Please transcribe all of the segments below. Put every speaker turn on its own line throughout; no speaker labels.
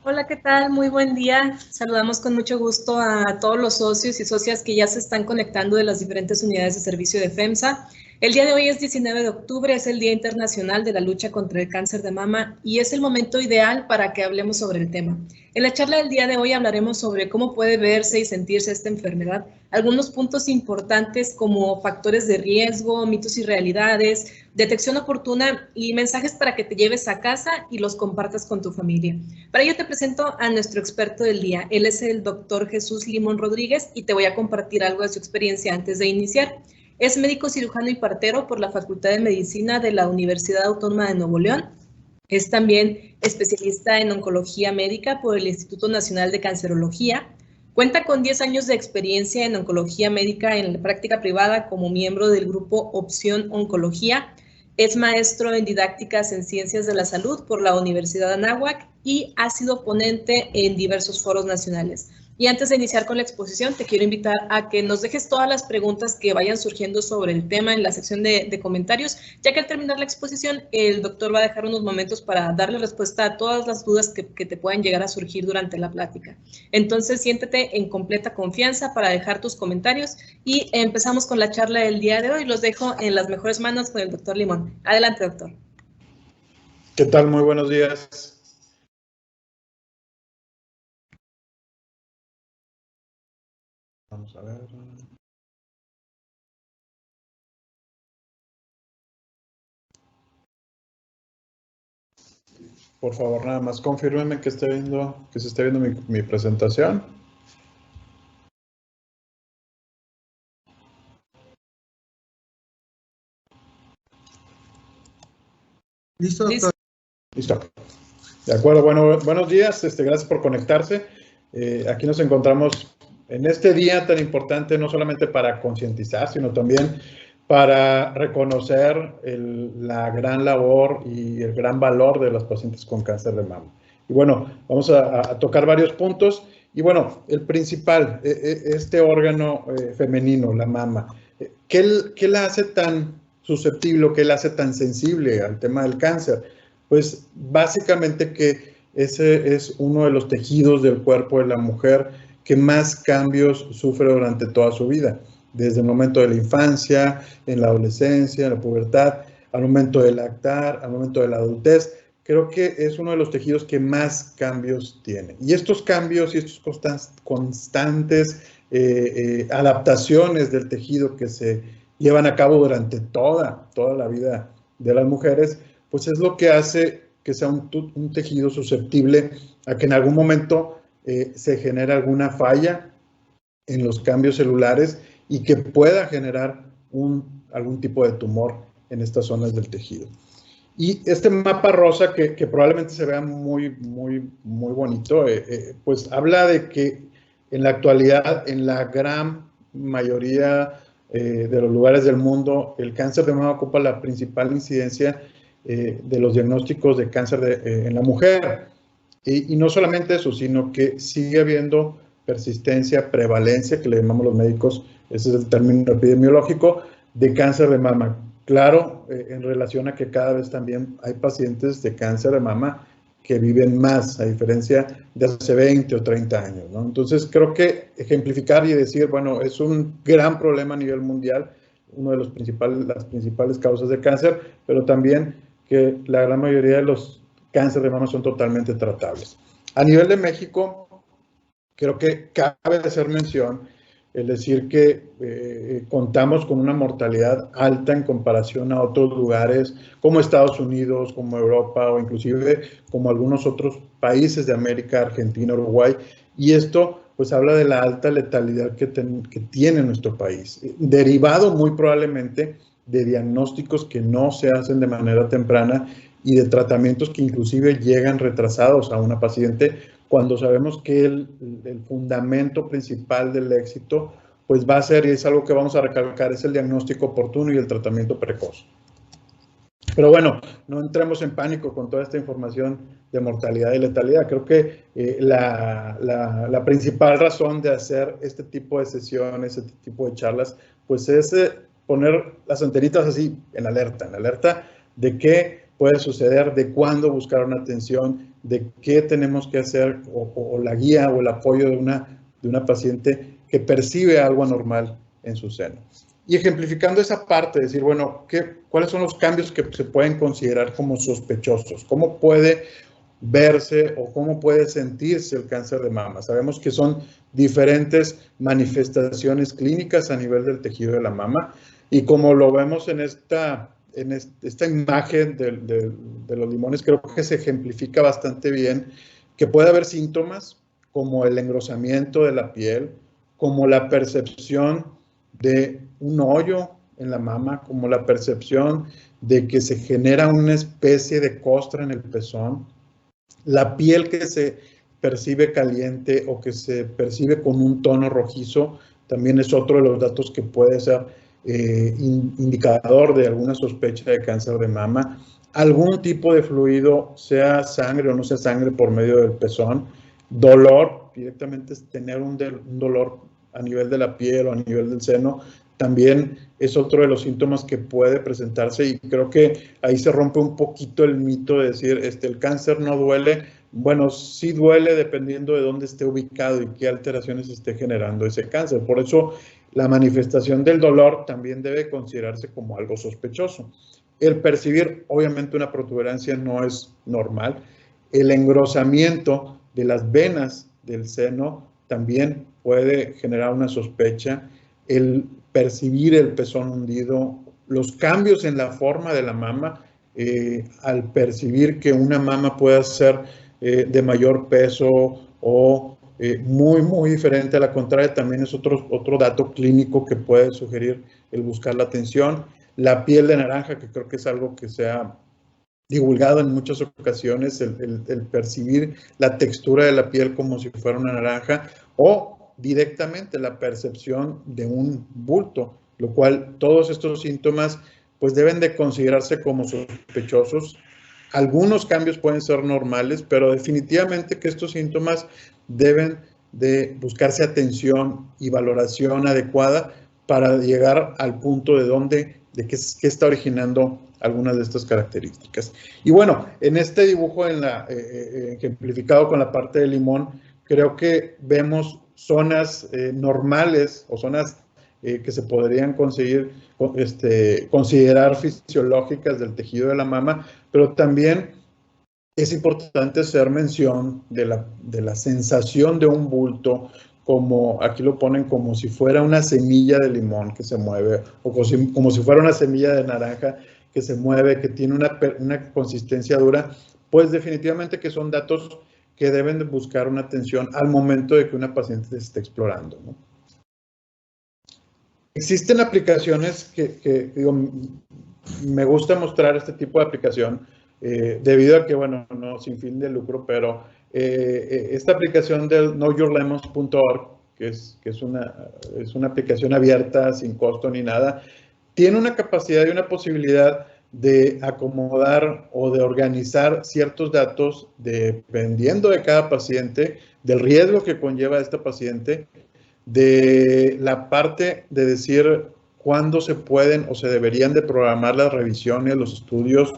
Hola, ¿qué tal? Muy buen día. Saludamos con mucho gusto a todos los socios y socias que ya se están conectando de las diferentes unidades de servicio de FEMSA. El día de hoy es 19 de octubre, es el Día Internacional de la Lucha contra el Cáncer de Mama y es el momento ideal para que hablemos sobre el tema. En la charla del día de hoy hablaremos sobre cómo puede verse y sentirse esta enfermedad, algunos puntos importantes como factores de riesgo, mitos y realidades, detección oportuna y mensajes para que te lleves a casa y los compartas con tu familia. Para ello te presento a nuestro experto del día. Él es el doctor Jesús Limón Rodríguez y te voy a compartir algo de su experiencia antes de iniciar. Es médico cirujano y partero por la Facultad de Medicina de la Universidad Autónoma de Nuevo León. Es también especialista en oncología médica por el Instituto Nacional de Cancerología. Cuenta con 10 años de experiencia en oncología médica en la práctica privada como miembro del grupo Opción Oncología. Es maestro en didácticas en ciencias de la salud por la Universidad de Anáhuac y ha sido ponente en diversos foros nacionales. Y antes de iniciar con la exposición, te quiero invitar a que nos dejes todas las preguntas que vayan surgiendo sobre el tema en la sección de comentarios, ya que al terminar la exposición, el doctor va a dejar unos momentos para darle respuesta a todas las dudas que te puedan llegar a surgir durante la plática. Entonces, siéntete en completa confianza para dejar tus comentarios y empezamos con la charla del día de hoy. Los dejo en las mejores manos con el doctor Limón. Adelante, doctor.
¿Qué tal? Muy buenos días. Vamos a ver. Por favor, nada más confírmenme que se esté viendo mi presentación.
Listo, doctor.
Listo. De acuerdo, bueno, buenos días, gracias por conectarse. Aquí nos encontramos en este día tan importante, no solamente para concientizar, sino también para reconocer la gran labor y el gran valor de los pacientes con cáncer de mama. Y bueno, vamos a tocar varios puntos. Y bueno, el principal, este órgano femenino, la mama, ¿qué la hace tan susceptible, qué la hace tan sensible al tema del cáncer? Pues básicamente que ese es uno de los tejidos del cuerpo de la mujer que más cambios sufre durante toda su vida, desde el momento de la infancia, en la adolescencia, en la pubertad, al momento de lactar, al momento de la adultez. Creo que es uno de los tejidos que más cambios tiene. Y estos cambios y estos constantes adaptaciones del tejido que se llevan a cabo durante toda la vida de las mujeres, pues es lo que hace que sea un tejido susceptible a que en algún momento se genere alguna falla en los cambios celulares y que pueda generar algún tipo de tumor en estas zonas del tejido. Y este mapa rosa, que probablemente se vea muy bonito, pues habla de que en la actualidad, en la gran mayoría de los lugares del mundo, el cáncer de mama ocupa la principal incidencia de los diagnósticos de cáncer en la mujer. Y no solamente eso, sino que sigue habiendo persistencia, prevalencia, que le llamamos los médicos, ese es el término epidemiológico, de cáncer de mama. Claro, en relación a que cada vez también hay pacientes de cáncer de mama que viven más, a diferencia de hace 20 o 30 años, ¿no? Entonces, creo que ejemplificar y decir, bueno, es un gran problema a nivel mundial, uno de las principales causas de cáncer, pero también que la gran mayoría de los cáncer de mama son totalmente tratables. A nivel de México, creo que cabe hacer mención el decir que contamos con una mortalidad alta en comparación a otros lugares como Estados Unidos, como Europa o inclusive como algunos otros países de América, Argentina, Uruguay. Y esto pues habla de la alta letalidad que tiene nuestro país, derivado muy probablemente de diagnósticos que no se hacen de manera temprana y de tratamientos que inclusive llegan retrasados a una paciente cuando sabemos que el fundamento principal del éxito pues va a ser, y es algo que vamos a recalcar, es el diagnóstico oportuno y el tratamiento precoz. Pero bueno, no entremos en pánico con toda esta información de mortalidad y letalidad. Creo que la principal razón de hacer este tipo de sesiones, este tipo de charlas, pues es poner las antenitas así en alerta de que puede suceder, de cuándo buscar una atención, de qué tenemos que hacer o la guía o el apoyo de una paciente que percibe algo anormal en su seno. Y ejemplificando esa parte, decir, bueno, ¿cuáles son los cambios que se pueden considerar como sospechosos? ¿Cómo puede verse o cómo puede sentirse el cáncer de mama? Sabemos que son diferentes manifestaciones clínicas a nivel del tejido de la mama y como lo vemos en esta imagen de los limones, creo que se ejemplifica bastante bien que puede haber síntomas como el engrosamiento de la piel, como la percepción de un hoyo en la mama, como la percepción de que se genera una especie de costra en el pezón, la piel que se percibe caliente o que se percibe con un tono rojizo, también es otro de los datos que puede ser indicador de alguna sospecha de cáncer de mama. Algún tipo de fluido, sea sangre o no sea sangre por medio del pezón. Dolor, directamente es tener un dolor a nivel de la piel o a nivel del seno, también es otro de los síntomas que puede presentarse y creo que ahí se rompe un poquito el mito de decir, el cáncer no duele. Bueno, sí duele dependiendo de dónde esté ubicado y qué alteraciones esté generando ese cáncer. Por eso la manifestación del dolor también debe considerarse como algo sospechoso. El percibir, obviamente, una protuberancia no es normal. El engrosamiento de las venas del seno también puede generar una sospecha. El percibir el pezón hundido, los cambios en la forma de la mama, al percibir que una mama pueda ser de mayor peso o muy diferente a la contraria, también es otro dato clínico que puede sugerir el buscar la atención. La piel de naranja, que creo que es algo que se ha divulgado en muchas ocasiones, el percibir la textura de la piel como si fuera una naranja, o directamente la percepción de un bulto, lo cual todos estos síntomas pues deben de considerarse como sospechosos. Algunos cambios pueden ser normales, pero definitivamente que estos síntomas deben de buscarse atención y valoración adecuada para llegar al punto de qué está originando algunas de estas características. Y bueno, en este dibujo ejemplificado con la parte del limón, creo que vemos zonas normales o zonas que se podrían considerar fisiológicas del tejido de la mama, pero también es importante hacer mención de la sensación de un bulto, como aquí lo ponen como si fuera una semilla de limón que se mueve, o como si fuera una semilla de naranja que se mueve, que tiene una consistencia dura, pues definitivamente que son datos que deben de buscar una atención al momento de que una paciente se esté explorando, ¿no? Existen aplicaciones que digo, me gusta mostrar este tipo de aplicación debido a que, bueno, no sin fin de lucro, pero esta aplicación del knowyourlemons.org, que es una aplicación abierta, sin costo ni nada, tiene una capacidad y una posibilidad de acomodar o de organizar ciertos datos dependiendo de cada paciente, del riesgo que conlleva esta paciente, de la parte de decir cuándo se pueden o se deberían de programar las revisiones, los estudios,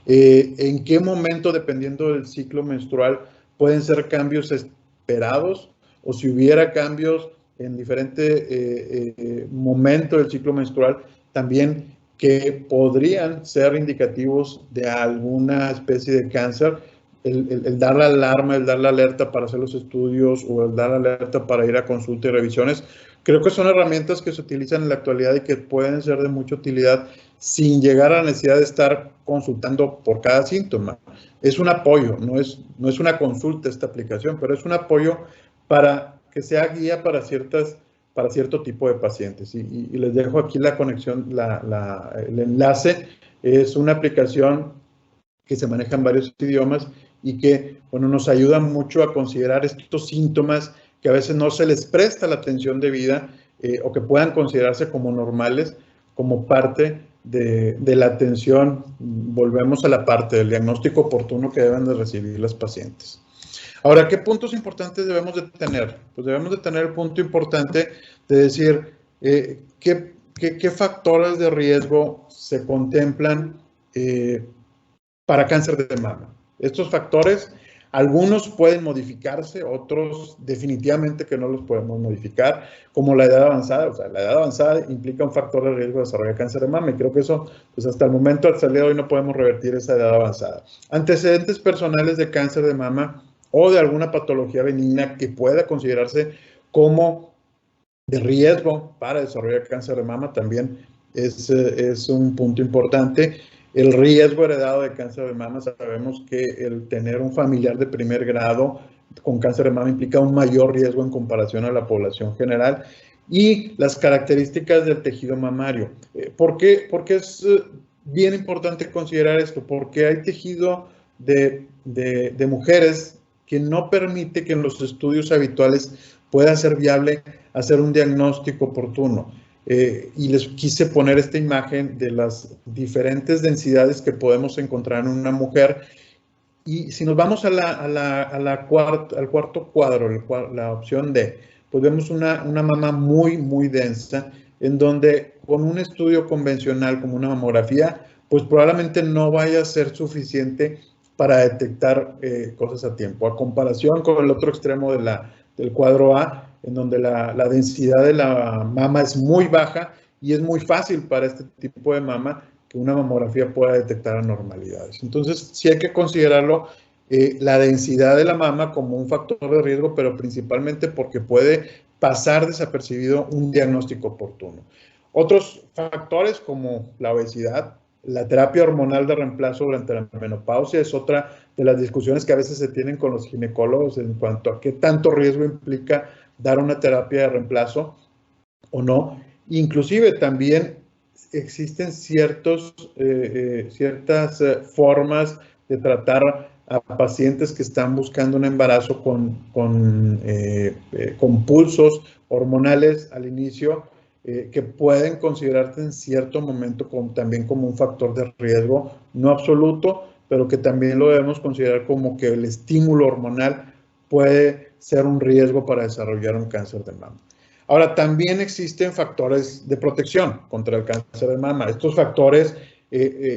en qué momento, dependiendo del ciclo menstrual, pueden ser cambios esperados o si hubiera cambios en diferente momento del ciclo menstrual, también que podrían ser indicativos de alguna especie de cáncer. El dar la alarma, el dar la alerta para hacer los estudios o el dar la alerta para ir a consulta y revisiones, creo que son herramientas que se utilizan en la actualidad y que pueden ser de mucha utilidad sin llegar a la necesidad de estar consultando por cada síntoma. Es un apoyo, no es una consulta esta aplicación, pero es un apoyo para que sea guía para cierto tipo de pacientes. Y les dejo aquí la conexión, el enlace. Es una aplicación que se maneja en varios idiomas y que, bueno, nos ayuda mucho a considerar estos síntomas que a veces no se les presta la atención debida o que puedan considerarse como normales, como parte de la atención. Volvemos a la parte del diagnóstico oportuno que deben de recibir las pacientes. Ahora, ¿qué puntos importantes debemos de tener? Pues debemos de tener el punto importante de decir qué factores de riesgo se contemplan para cáncer de mama. Estos factores, algunos pueden modificarse, otros definitivamente que no los podemos modificar, como la edad avanzada. O sea, la edad avanzada implica un factor de riesgo de desarrollar cáncer de mama y creo que eso, pues hasta el momento, hasta el día de hoy, no podemos revertir esa edad avanzada. Antecedentes personales de cáncer de mama o de alguna patología benigna que pueda considerarse como de riesgo para desarrollar cáncer de mama también es un punto importante. El riesgo heredado de cáncer de mama, sabemos que el tener un familiar de primer grado con cáncer de mama implica un mayor riesgo en comparación a la población general. Y las características del tejido mamario. ¿Por qué es bien importante considerar esto? Porque hay tejido de mujeres que no permite que en los estudios habituales pueda ser viable hacer un diagnóstico oportuno. Y les quise poner esta imagen de las diferentes densidades que podemos encontrar en una mujer. Y si nos vamos al cuarto cuadro, la opción D, pues vemos una mama muy, muy densa, en donde con un estudio convencional como una mamografía, pues probablemente no vaya a ser suficiente para detectar cosas a tiempo. A comparación con el otro extremo del cuadro A, en donde la densidad de la mama es muy baja y es muy fácil para este tipo de mama que una mamografía pueda detectar anormalidades. Entonces, sí hay que considerarlo, la densidad de la mama como un factor de riesgo, pero principalmente porque puede pasar desapercibido un diagnóstico oportuno. Otros factores como la obesidad, la terapia hormonal de reemplazo durante la menopausia es otra de las discusiones que a veces se tienen con los ginecólogos en cuanto a qué tanto riesgo implica dar una terapia de reemplazo o no. Inclusive también existen ciertas formas de tratar a pacientes que están buscando un embarazo con pulsos hormonales al inicio, que pueden considerarse en cierto momento también como un factor de riesgo, no absoluto, pero que también lo debemos considerar como que el estímulo hormonal puede ser un riesgo para desarrollar un cáncer de mama. Ahora, también existen factores de protección contra el cáncer de mama. Estos factores,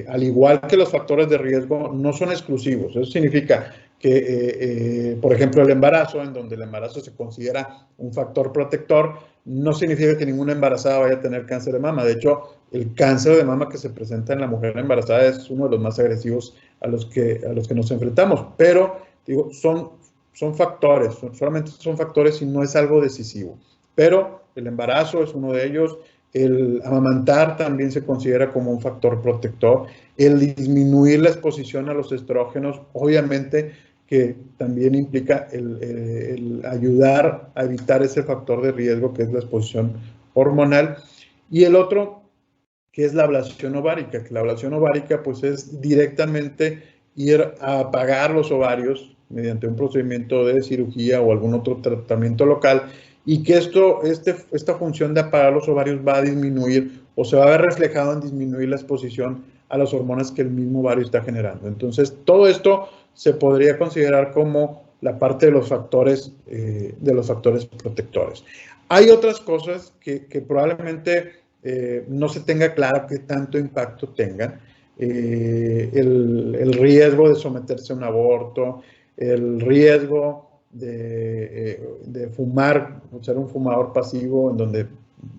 al igual que los factores de riesgo, no son exclusivos. Eso significa que, por ejemplo, el embarazo, en donde el embarazo se considera un factor protector, no significa que ninguna embarazada vaya a tener cáncer de mama. De hecho, el cáncer de mama que se presenta en la mujer embarazada es uno de los más agresivos a los que nos enfrentamos. Pero, digo, son factores, solamente son factores y no es algo decisivo. Pero el embarazo es uno de ellos, el amamantar también se considera como un factor protector, el disminuir la exposición a los estrógenos, obviamente que también implica el ayudar a evitar ese factor de riesgo que es la exposición hormonal. Y el otro, que es la ablación ovárica, que la ablación ovárica pues es directamente ir a apagar los ovarios mediante un procedimiento de cirugía o algún otro tratamiento local, y que esta función de apagar los ovarios va a disminuir o se va a ver reflejado en disminuir la exposición a las hormonas que el mismo ovario está generando. Entonces, todo esto se podría considerar como la parte de los factores protectores. Hay otras cosas que probablemente no se tenga claro qué tanto impacto tengan. El riesgo de someterse a un aborto, el riesgo de fumar, ser un fumador pasivo, en donde,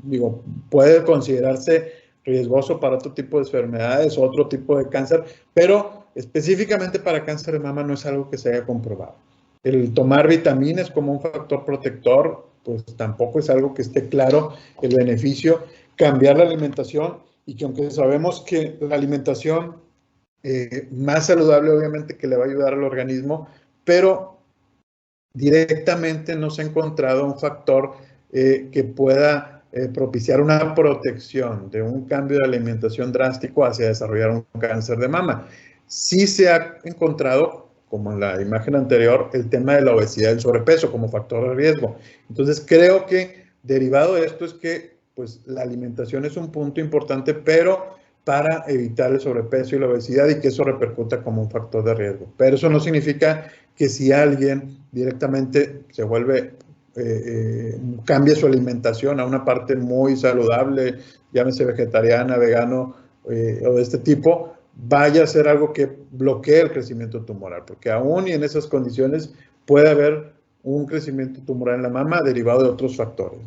digo, puede considerarse riesgoso para otro tipo de enfermedades, otro tipo de cáncer, pero específicamente para cáncer de mama no es algo que se haya comprobado. El tomar vitaminas como un factor protector, pues tampoco es algo que esté claro el beneficio. Cambiar la alimentación, y que aunque sabemos que la alimentación más saludable obviamente que le va a ayudar al organismo, pero directamente no se ha encontrado un factor que pueda propiciar una protección de un cambio de alimentación drástico hacia desarrollar un cáncer de mama. Sí se ha encontrado, como en la imagen anterior, el tema de la obesidad y el sobrepeso como factor de riesgo. Entonces, creo que derivado de esto es que pues, la alimentación es un punto importante, pero para evitar el sobrepeso y la obesidad, y que eso repercuta como un factor de riesgo. Pero eso no significa que si alguien directamente se vuelve, cambia su alimentación a una parte muy saludable, llámese vegetariana, vegano o de este tipo, vaya a ser algo que bloquee el crecimiento tumoral, porque aún y en esas condiciones puede haber un crecimiento tumoral en la mama derivado de otros factores.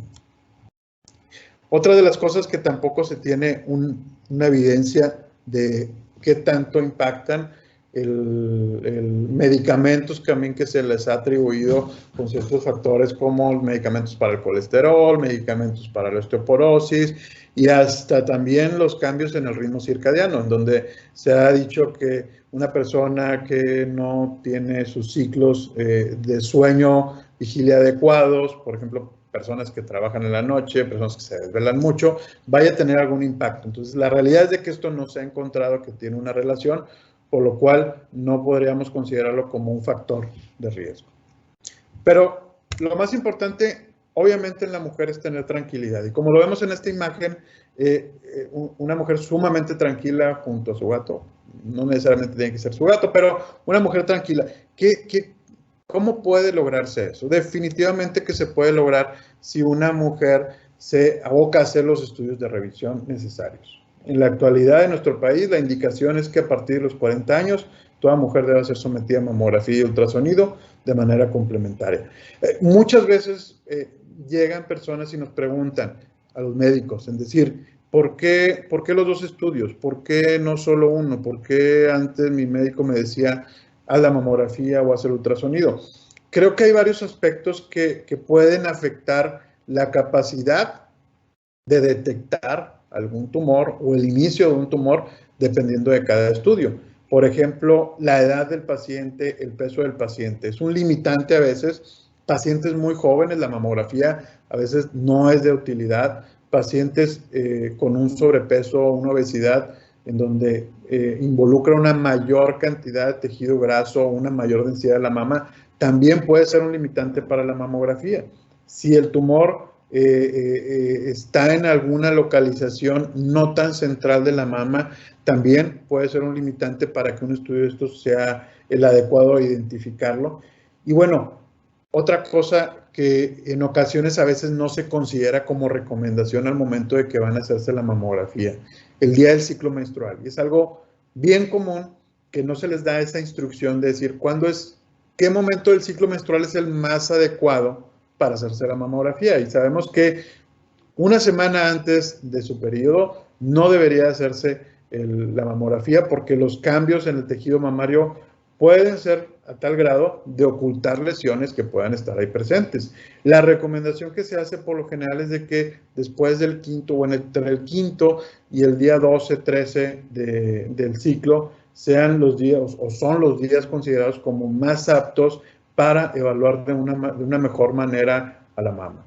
Otra de las cosas que tampoco se tiene una evidencia de qué tanto impactan el medicamentos también que se les ha atribuido con ciertos factores como medicamentos para el colesterol, medicamentos para la osteoporosis y hasta también los cambios en el ritmo circadiano, en donde se ha dicho que una persona que no tiene sus ciclos de sueño, vigilia adecuados, por ejemplo, personas que trabajan en la noche, personas que se desvelan mucho, vaya a tener algún impacto. Entonces, la realidad es de que esto no se ha encontrado que tiene una relación, por lo cual no podríamos considerarlo como un factor de riesgo. Pero lo más importante, obviamente, en la mujer es tener tranquilidad. Y como lo vemos en esta imagen, una mujer sumamente tranquila junto a su gato, no necesariamente tiene que ser su gato, pero una mujer tranquila. ¿Cómo puede lograrse eso? Definitivamente que se puede lograr si una mujer se aboca a hacer los estudios de revisión necesarios. En la actualidad en nuestro país, la indicación es que a partir de los 40 años, toda mujer debe ser sometida a mamografía y ultrasonido de manera complementaria. Muchas veces llegan personas y nos preguntan a los médicos, es decir, ¿por qué los dos estudios? ¿Por qué no solo uno? ¿Por qué antes mi médico me decía haz la mamografía o haz el ultrasonido? Creo que hay varios aspectos que pueden afectar la capacidad de detectar algún tumor o el inicio de un tumor dependiendo de cada estudio. Por ejemplo, la edad del paciente, el peso del paciente. Es un limitante a veces. Pacientes muy jóvenes, la mamografía a veces no es de utilidad. Pacientes con un sobrepeso o una obesidad en donde involucra una mayor cantidad de tejido graso o una mayor densidad de la mama, también puede ser un limitante para la mamografía. Si el tumor está en alguna localización no tan central de la mama, también puede ser un limitante para que un estudio de estos sea el adecuado a identificarlo. Y bueno, otra cosa que en ocasiones a veces no se considera como recomendación al momento de que van a hacerse la mamografía, el día del ciclo menstrual. Y es algo bien común que no se les da esa instrucción de decir qué momento del ciclo menstrual es el más adecuado para hacerse la mamografía. Y sabemos que una semana antes de su periodo no debería hacerse la mamografía porque los cambios en el tejido mamario pueden ser a tal grado de ocultar lesiones que puedan estar ahí presentes. La recomendación que se hace por lo general es de que después del quinto o entre el quinto y el día 12, 13 del ciclo sean los días o son los días considerados como más aptos para evaluar de una mejor manera a la mama.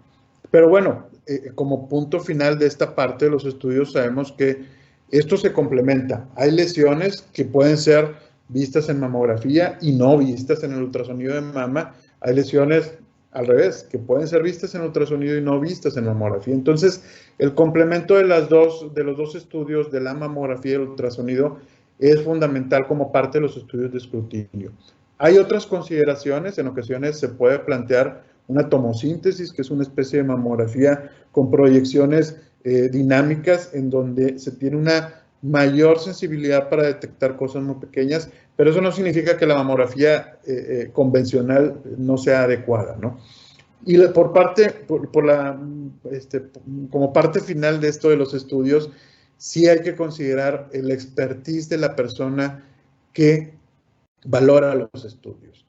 Pero bueno, como punto final de esta parte de los estudios sabemos que esto se complementa. Hay lesiones que pueden ser vistas en mamografía y no vistas en el ultrasonido de mama. Hay lesiones al revés, que pueden ser vistas en ultrasonido y no vistas en mamografía. Entonces, el complemento de los dos estudios de la mamografía y el ultrasonido es fundamental como parte de los estudios de escrutinio. Hay otras consideraciones, en ocasiones se puede plantear una tomosíntesis, que es una especie de mamografía con proyecciones dinámicas en donde se tiene una mayor sensibilidad para detectar cosas muy pequeñas, pero eso no significa que la mamografía convencional no sea adecuada, ¿no? Y como parte final de esto de los estudios, sí hay que considerar el expertise de la persona que valora los estudios.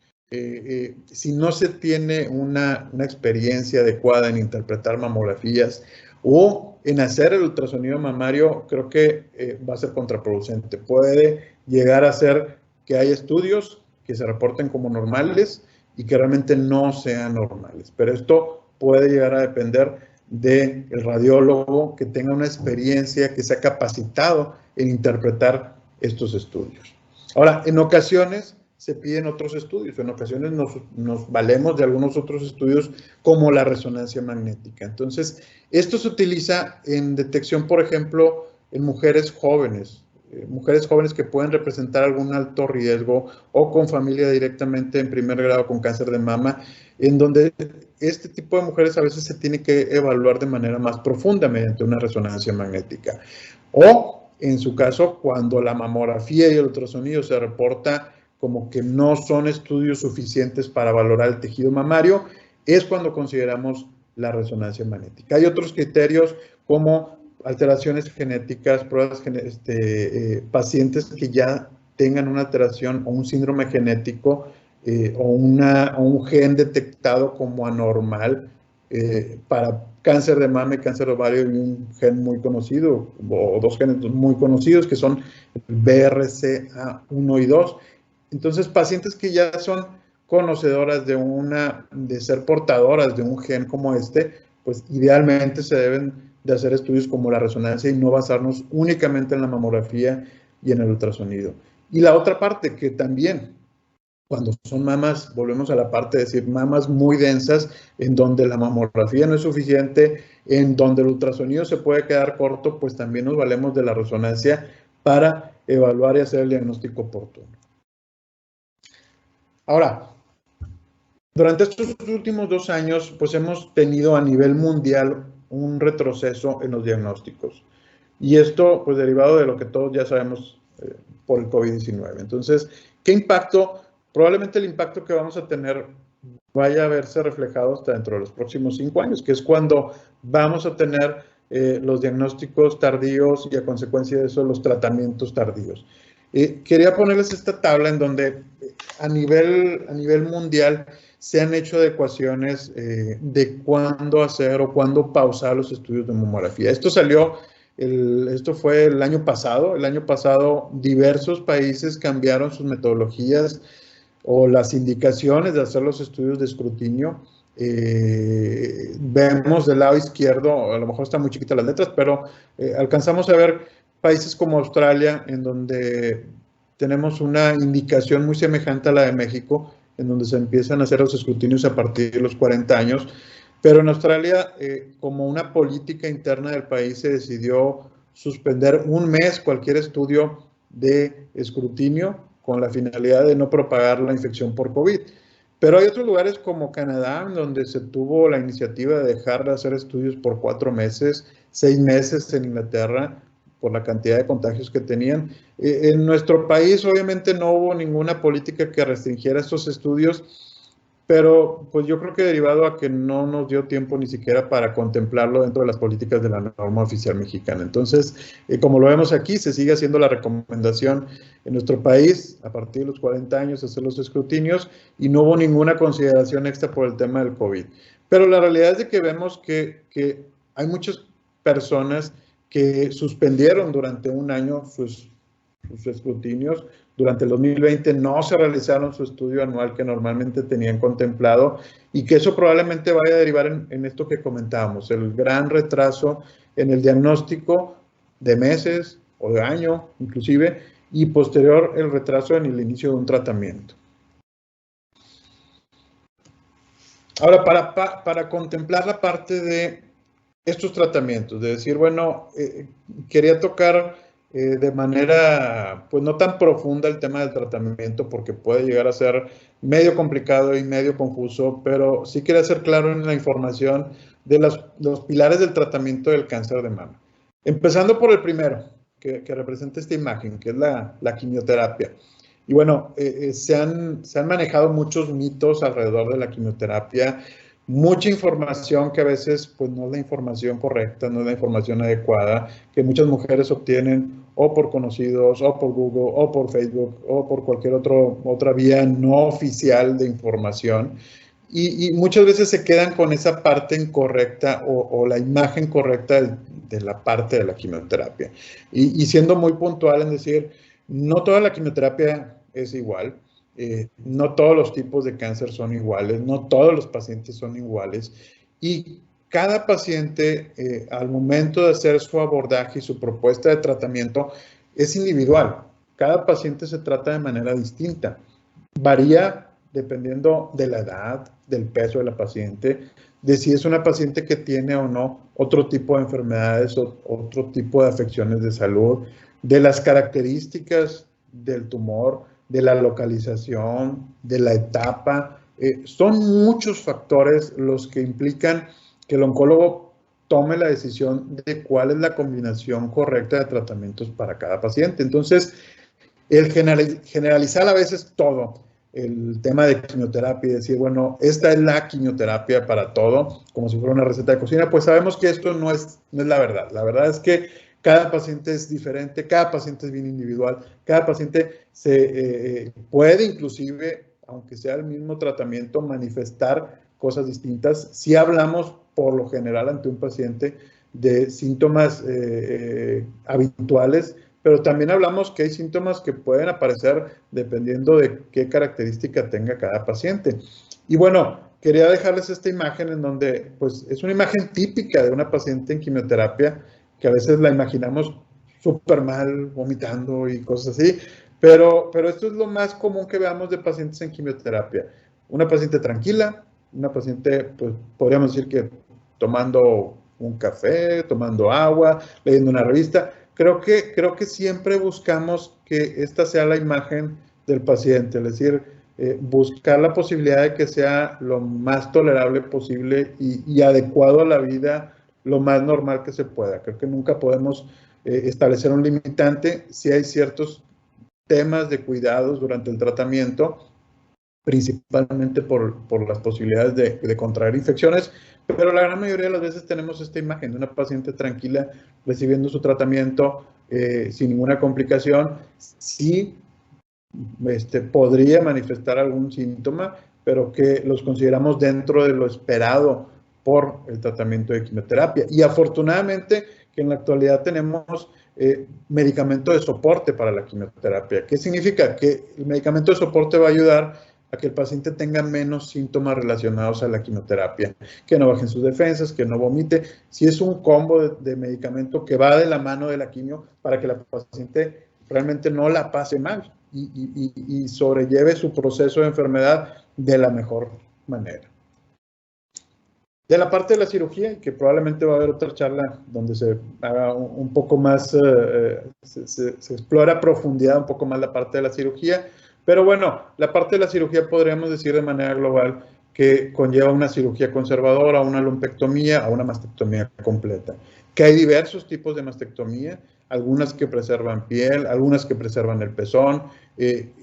Si no se tiene una experiencia adecuada en interpretar mamografías o en hacer el ultrasonido mamario, creo que va a ser contraproducente. Puede llegar a ser que hay estudios que se reporten como normales y que realmente no sean normales. Pero esto puede llegar a depender del radiólogo que tenga una experiencia, que sea capacitado en interpretar estos estudios. Ahora, en ocasiones se piden otros estudios, en ocasiones nos valemos de algunos otros estudios como la resonancia magnética. Entonces, esto se utiliza en detección, por ejemplo, en mujeres jóvenes que pueden representar algún alto riesgo o con familia directamente en primer grado con cáncer de mama, en donde este tipo de mujeres a veces se tiene que evaluar de manera más profunda mediante una resonancia magnética. O en su caso, cuando la mamografía y el ultrasonido se reporta como que no son estudios suficientes para valorar el tejido mamario, es cuando consideramos la resonancia magnética. Hay otros criterios como alteraciones genéticas, pruebas pacientes que ya tengan una alteración o un síndrome genético o un gen detectado como anormal para cáncer de mama y cáncer de ovario, y un gen muy conocido, o dos genes muy conocidos, que son BRCA1 y 2. Entonces, pacientes que ya son conocedoras de ser portadoras de un gen como pues idealmente se deben de hacer estudios como la resonancia y no basarnos únicamente en la mamografía y en el ultrasonido. Y la otra parte que también, cuando son mamas, volvemos a la parte de decir mamas muy densas, en donde la mamografía no es suficiente, en donde el ultrasonido se puede quedar corto, pues también nos valemos de la resonancia para evaluar y hacer el diagnóstico oportuno. Ahora, durante estos últimos 2 años, pues hemos tenido a nivel mundial un retroceso en los diagnósticos. Y esto, pues derivado de lo que todos ya sabemos por el COVID-19. Entonces, ¿qué impacto? Probablemente el impacto que vamos a tener vaya a verse reflejado hasta dentro de los próximos 5 años, que es cuando vamos a tener los diagnósticos tardíos y a consecuencia de eso los tratamientos tardíos. Quería ponerles esta tabla en donde a nivel mundial se han hecho adecuaciones de cuándo hacer o cuándo pausar los estudios de mamografía. Esto fue el año pasado. El año pasado diversos países cambiaron sus metodologías o las indicaciones de hacer los estudios de escrutinio. Vemos del lado izquierdo, a lo mejor están muy chiquitas las letras, pero alcanzamos a ver países como Australia, en donde tenemos una indicación muy semejante a la de México, en donde se empiezan a hacer los escrutinios a partir de los 40 años. Pero en Australia, como una política interna del país, se decidió suspender 1 mes cualquier estudio de escrutinio con la finalidad de no propagar la infección por COVID. Pero hay otros lugares como Canadá, donde se tuvo la iniciativa de dejar de hacer estudios por 4 meses, 6 meses en Inglaterra, por la cantidad de contagios que tenían. En nuestro país, obviamente, no hubo ninguna política que restringiera estos estudios, pero pues yo creo que derivado a que no nos dio tiempo ni siquiera para contemplarlo dentro de las políticas de la norma oficial mexicana. Entonces, como lo vemos aquí, se sigue haciendo la recomendación en nuestro país, a partir de los 40 años, hacer los escrutinios, y no hubo ninguna consideración extra por el tema del COVID. Pero la realidad es de que vemos que hay muchas personas que suspendieron durante 1 año sus escrutinios. Durante el 2020 no se realizaron su estudio anual que normalmente tenían contemplado, y que eso probablemente vaya a derivar en esto que comentábamos, el gran retraso en el diagnóstico de meses o de año inclusive, y posterior el retraso en el inicio de un tratamiento. Ahora, para contemplar la parte de estos tratamientos, de decir, bueno, quería tocar de manera, pues no tan profunda el tema del tratamiento, porque puede llegar a ser medio complicado y medio confuso, pero sí quería ser claro en la información de los pilares del tratamiento del cáncer de mama. Empezando por el primero, que representa esta imagen, que es la quimioterapia. Y bueno, se han manejado muchos mitos alrededor de la quimioterapia, mucha información que a veces pues no es la información correcta, no es la información adecuada, que muchas mujeres obtienen o por conocidos, o por Google, o por Facebook, o por cualquier otra vía no oficial de información. Y muchas veces se quedan con esa parte incorrecta o la imagen correcta de la parte de la quimioterapia. Y siendo muy puntual en decir, no toda la quimioterapia es igual. No todos los tipos de cáncer son iguales, no todos los pacientes son iguales, y cada paciente al momento de hacer su abordaje y su propuesta de tratamiento es individual. Cada paciente se trata de manera distinta. Varía dependiendo de la edad, del peso de la paciente, de si es una paciente que tiene o no otro tipo de enfermedades o otro tipo de afecciones de salud, de las características del tumor, de la localización, de la etapa. Son muchos factores los que implican que el oncólogo tome la decisión de cuál es la combinación correcta de tratamientos para cada paciente. Entonces, el generalizar a veces todo, el tema de quimioterapia y decir, bueno, esta es la quimioterapia para todo, como si fuera una receta de cocina, pues sabemos que esto no es la verdad. La verdad es que cada paciente es diferente, cada paciente es bien individual, cada paciente se puede inclusive, aunque sea el mismo tratamiento, manifestar cosas distintas. Si hablamos por lo general ante un paciente de síntomas habituales, pero también hablamos que hay síntomas que pueden aparecer dependiendo de qué característica tenga cada paciente. Y bueno, quería dejarles esta imagen en donde, pues, es una imagen típica de una paciente en quimioterapia, que a veces la imaginamos súper mal, vomitando y cosas así, pero esto es lo más común que veamos de pacientes en quimioterapia. Una paciente tranquila, una paciente, pues, podríamos decir que tomando un café, tomando agua, leyendo una revista. Creo que siempre buscamos que esta sea la imagen del paciente, es decir, buscar la posibilidad de que sea lo más tolerable posible y adecuado a la vida, lo más normal que se pueda. Creo que nunca podemos establecer un limitante si hay ciertos temas de cuidados durante el tratamiento, principalmente por las posibilidades de contraer infecciones, pero la gran mayoría de las veces tenemos esta imagen de una paciente tranquila recibiendo su tratamiento sin ninguna complicación. Sí, podría manifestar algún síntoma, pero que los consideramos dentro de lo esperado por el tratamiento de quimioterapia. Y afortunadamente que en la actualidad tenemos medicamento de soporte para la quimioterapia. ¿Qué significa? Que el medicamento de soporte va a ayudar a que el paciente tenga menos síntomas relacionados a la quimioterapia, que no bajen sus defensas, que no vomite. Si es un combo de medicamento que va de la mano de la quimio para que la paciente realmente no la pase mal y sobrelleve su proceso de enfermedad de la mejor manera. De la parte de la cirugía, que probablemente va a haber otra charla donde se haga un poco más, se explora a profundidad un poco más la parte de la cirugía, pero bueno, la parte de la cirugía podríamos decir de manera global que conlleva una cirugía conservadora, una lumpectomía o una mastectomía completa, que hay diversos tipos de mastectomía, algunas que preservan piel, algunas que preservan el pezón,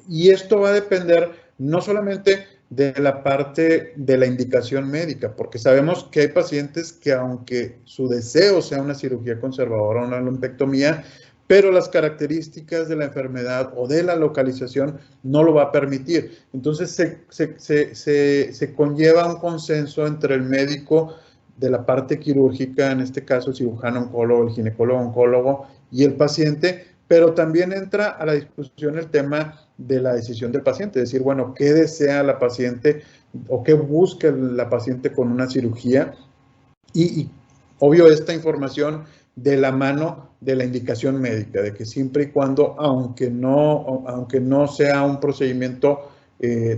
y esto va a depender no solamente de la parte de la indicación médica, porque sabemos que hay pacientes que aunque su deseo sea una cirugía conservadora o una lumpectomía, pero las características de la enfermedad o de la localización no lo va a permitir. Entonces se conlleva un consenso entre el médico de la parte quirúrgica, en este caso el cirujano oncólogo, el ginecólogo oncólogo y el paciente, pero también entra a la discusión el tema de la decisión del paciente, es decir, bueno, ¿qué desea la paciente o qué busca la paciente con una cirugía? Y obvio, esta información de la mano de la indicación médica, de que siempre y cuando, aunque no sea un procedimiento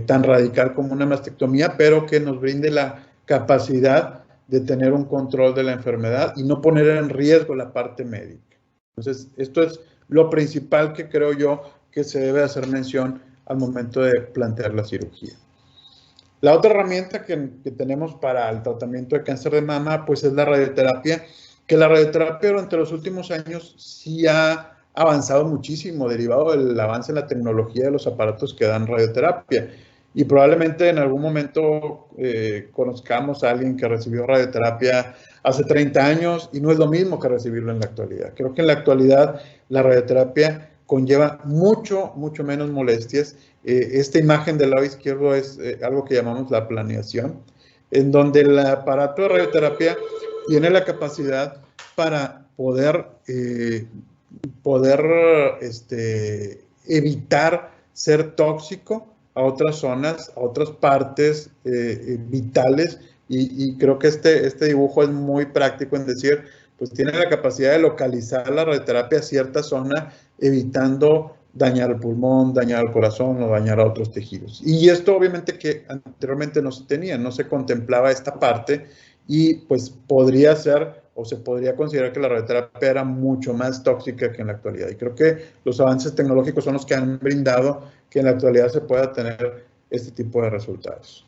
tan radical como una mastectomía, pero que nos brinde la capacidad de tener un control de la enfermedad y no poner en riesgo la parte médica. Entonces, esto es lo principal que creo yo que se debe hacer mención al momento de plantear la cirugía. La otra herramienta que tenemos para el tratamiento de cáncer de mama, pues es la radioterapia, que la radioterapia durante los últimos años sí ha avanzado muchísimo, derivado del avance en la tecnología de los aparatos que dan radioterapia. Y probablemente en algún momento conozcamos a alguien que recibió radioterapia hace 30 años y no es lo mismo que recibirlo en la actualidad. Creo que en la actualidad la radioterapia conlleva mucho menos molestias. Esta imagen del lado izquierdo es algo que llamamos la planeación, en donde el aparato de radioterapia tiene la capacidad para poder evitar ser tóxico a otras zonas, a otras partes vitales, y creo que este dibujo es muy práctico en decir, pues tiene la capacidad de localizar la radioterapia a cierta zona, evitando dañar el pulmón, dañar el corazón o dañar a otros tejidos. Y esto obviamente que anteriormente no se tenía, no se contemplaba esta parte, y pues podría ser o se podría considerar que la radioterapia era mucho más tóxica que en la actualidad. Y creo que los avances tecnológicos son los que han brindado que en la actualidad se pueda tener este tipo de resultados.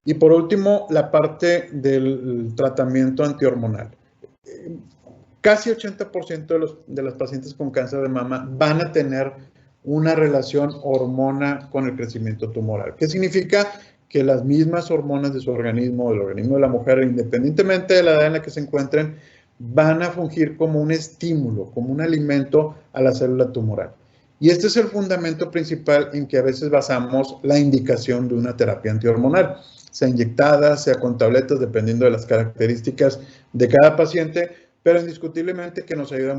Y por último, la parte del tratamiento antihormonal. Casi 80% de las pacientes con cáncer de mama van a tener una relación hormona con el crecimiento tumoral. ¿Qué significa? Que las mismas hormonas de su organismo, del organismo de la mujer, independientemente de la edad en la que se encuentren, van a fungir como un estímulo, como un alimento a la célula tumoral. Y este es el fundamento principal en que a veces basamos la indicación de una terapia antihormonal, sea inyectada, sea con tabletas, dependiendo de las características de cada paciente, pero indiscutiblemente que nos ayuda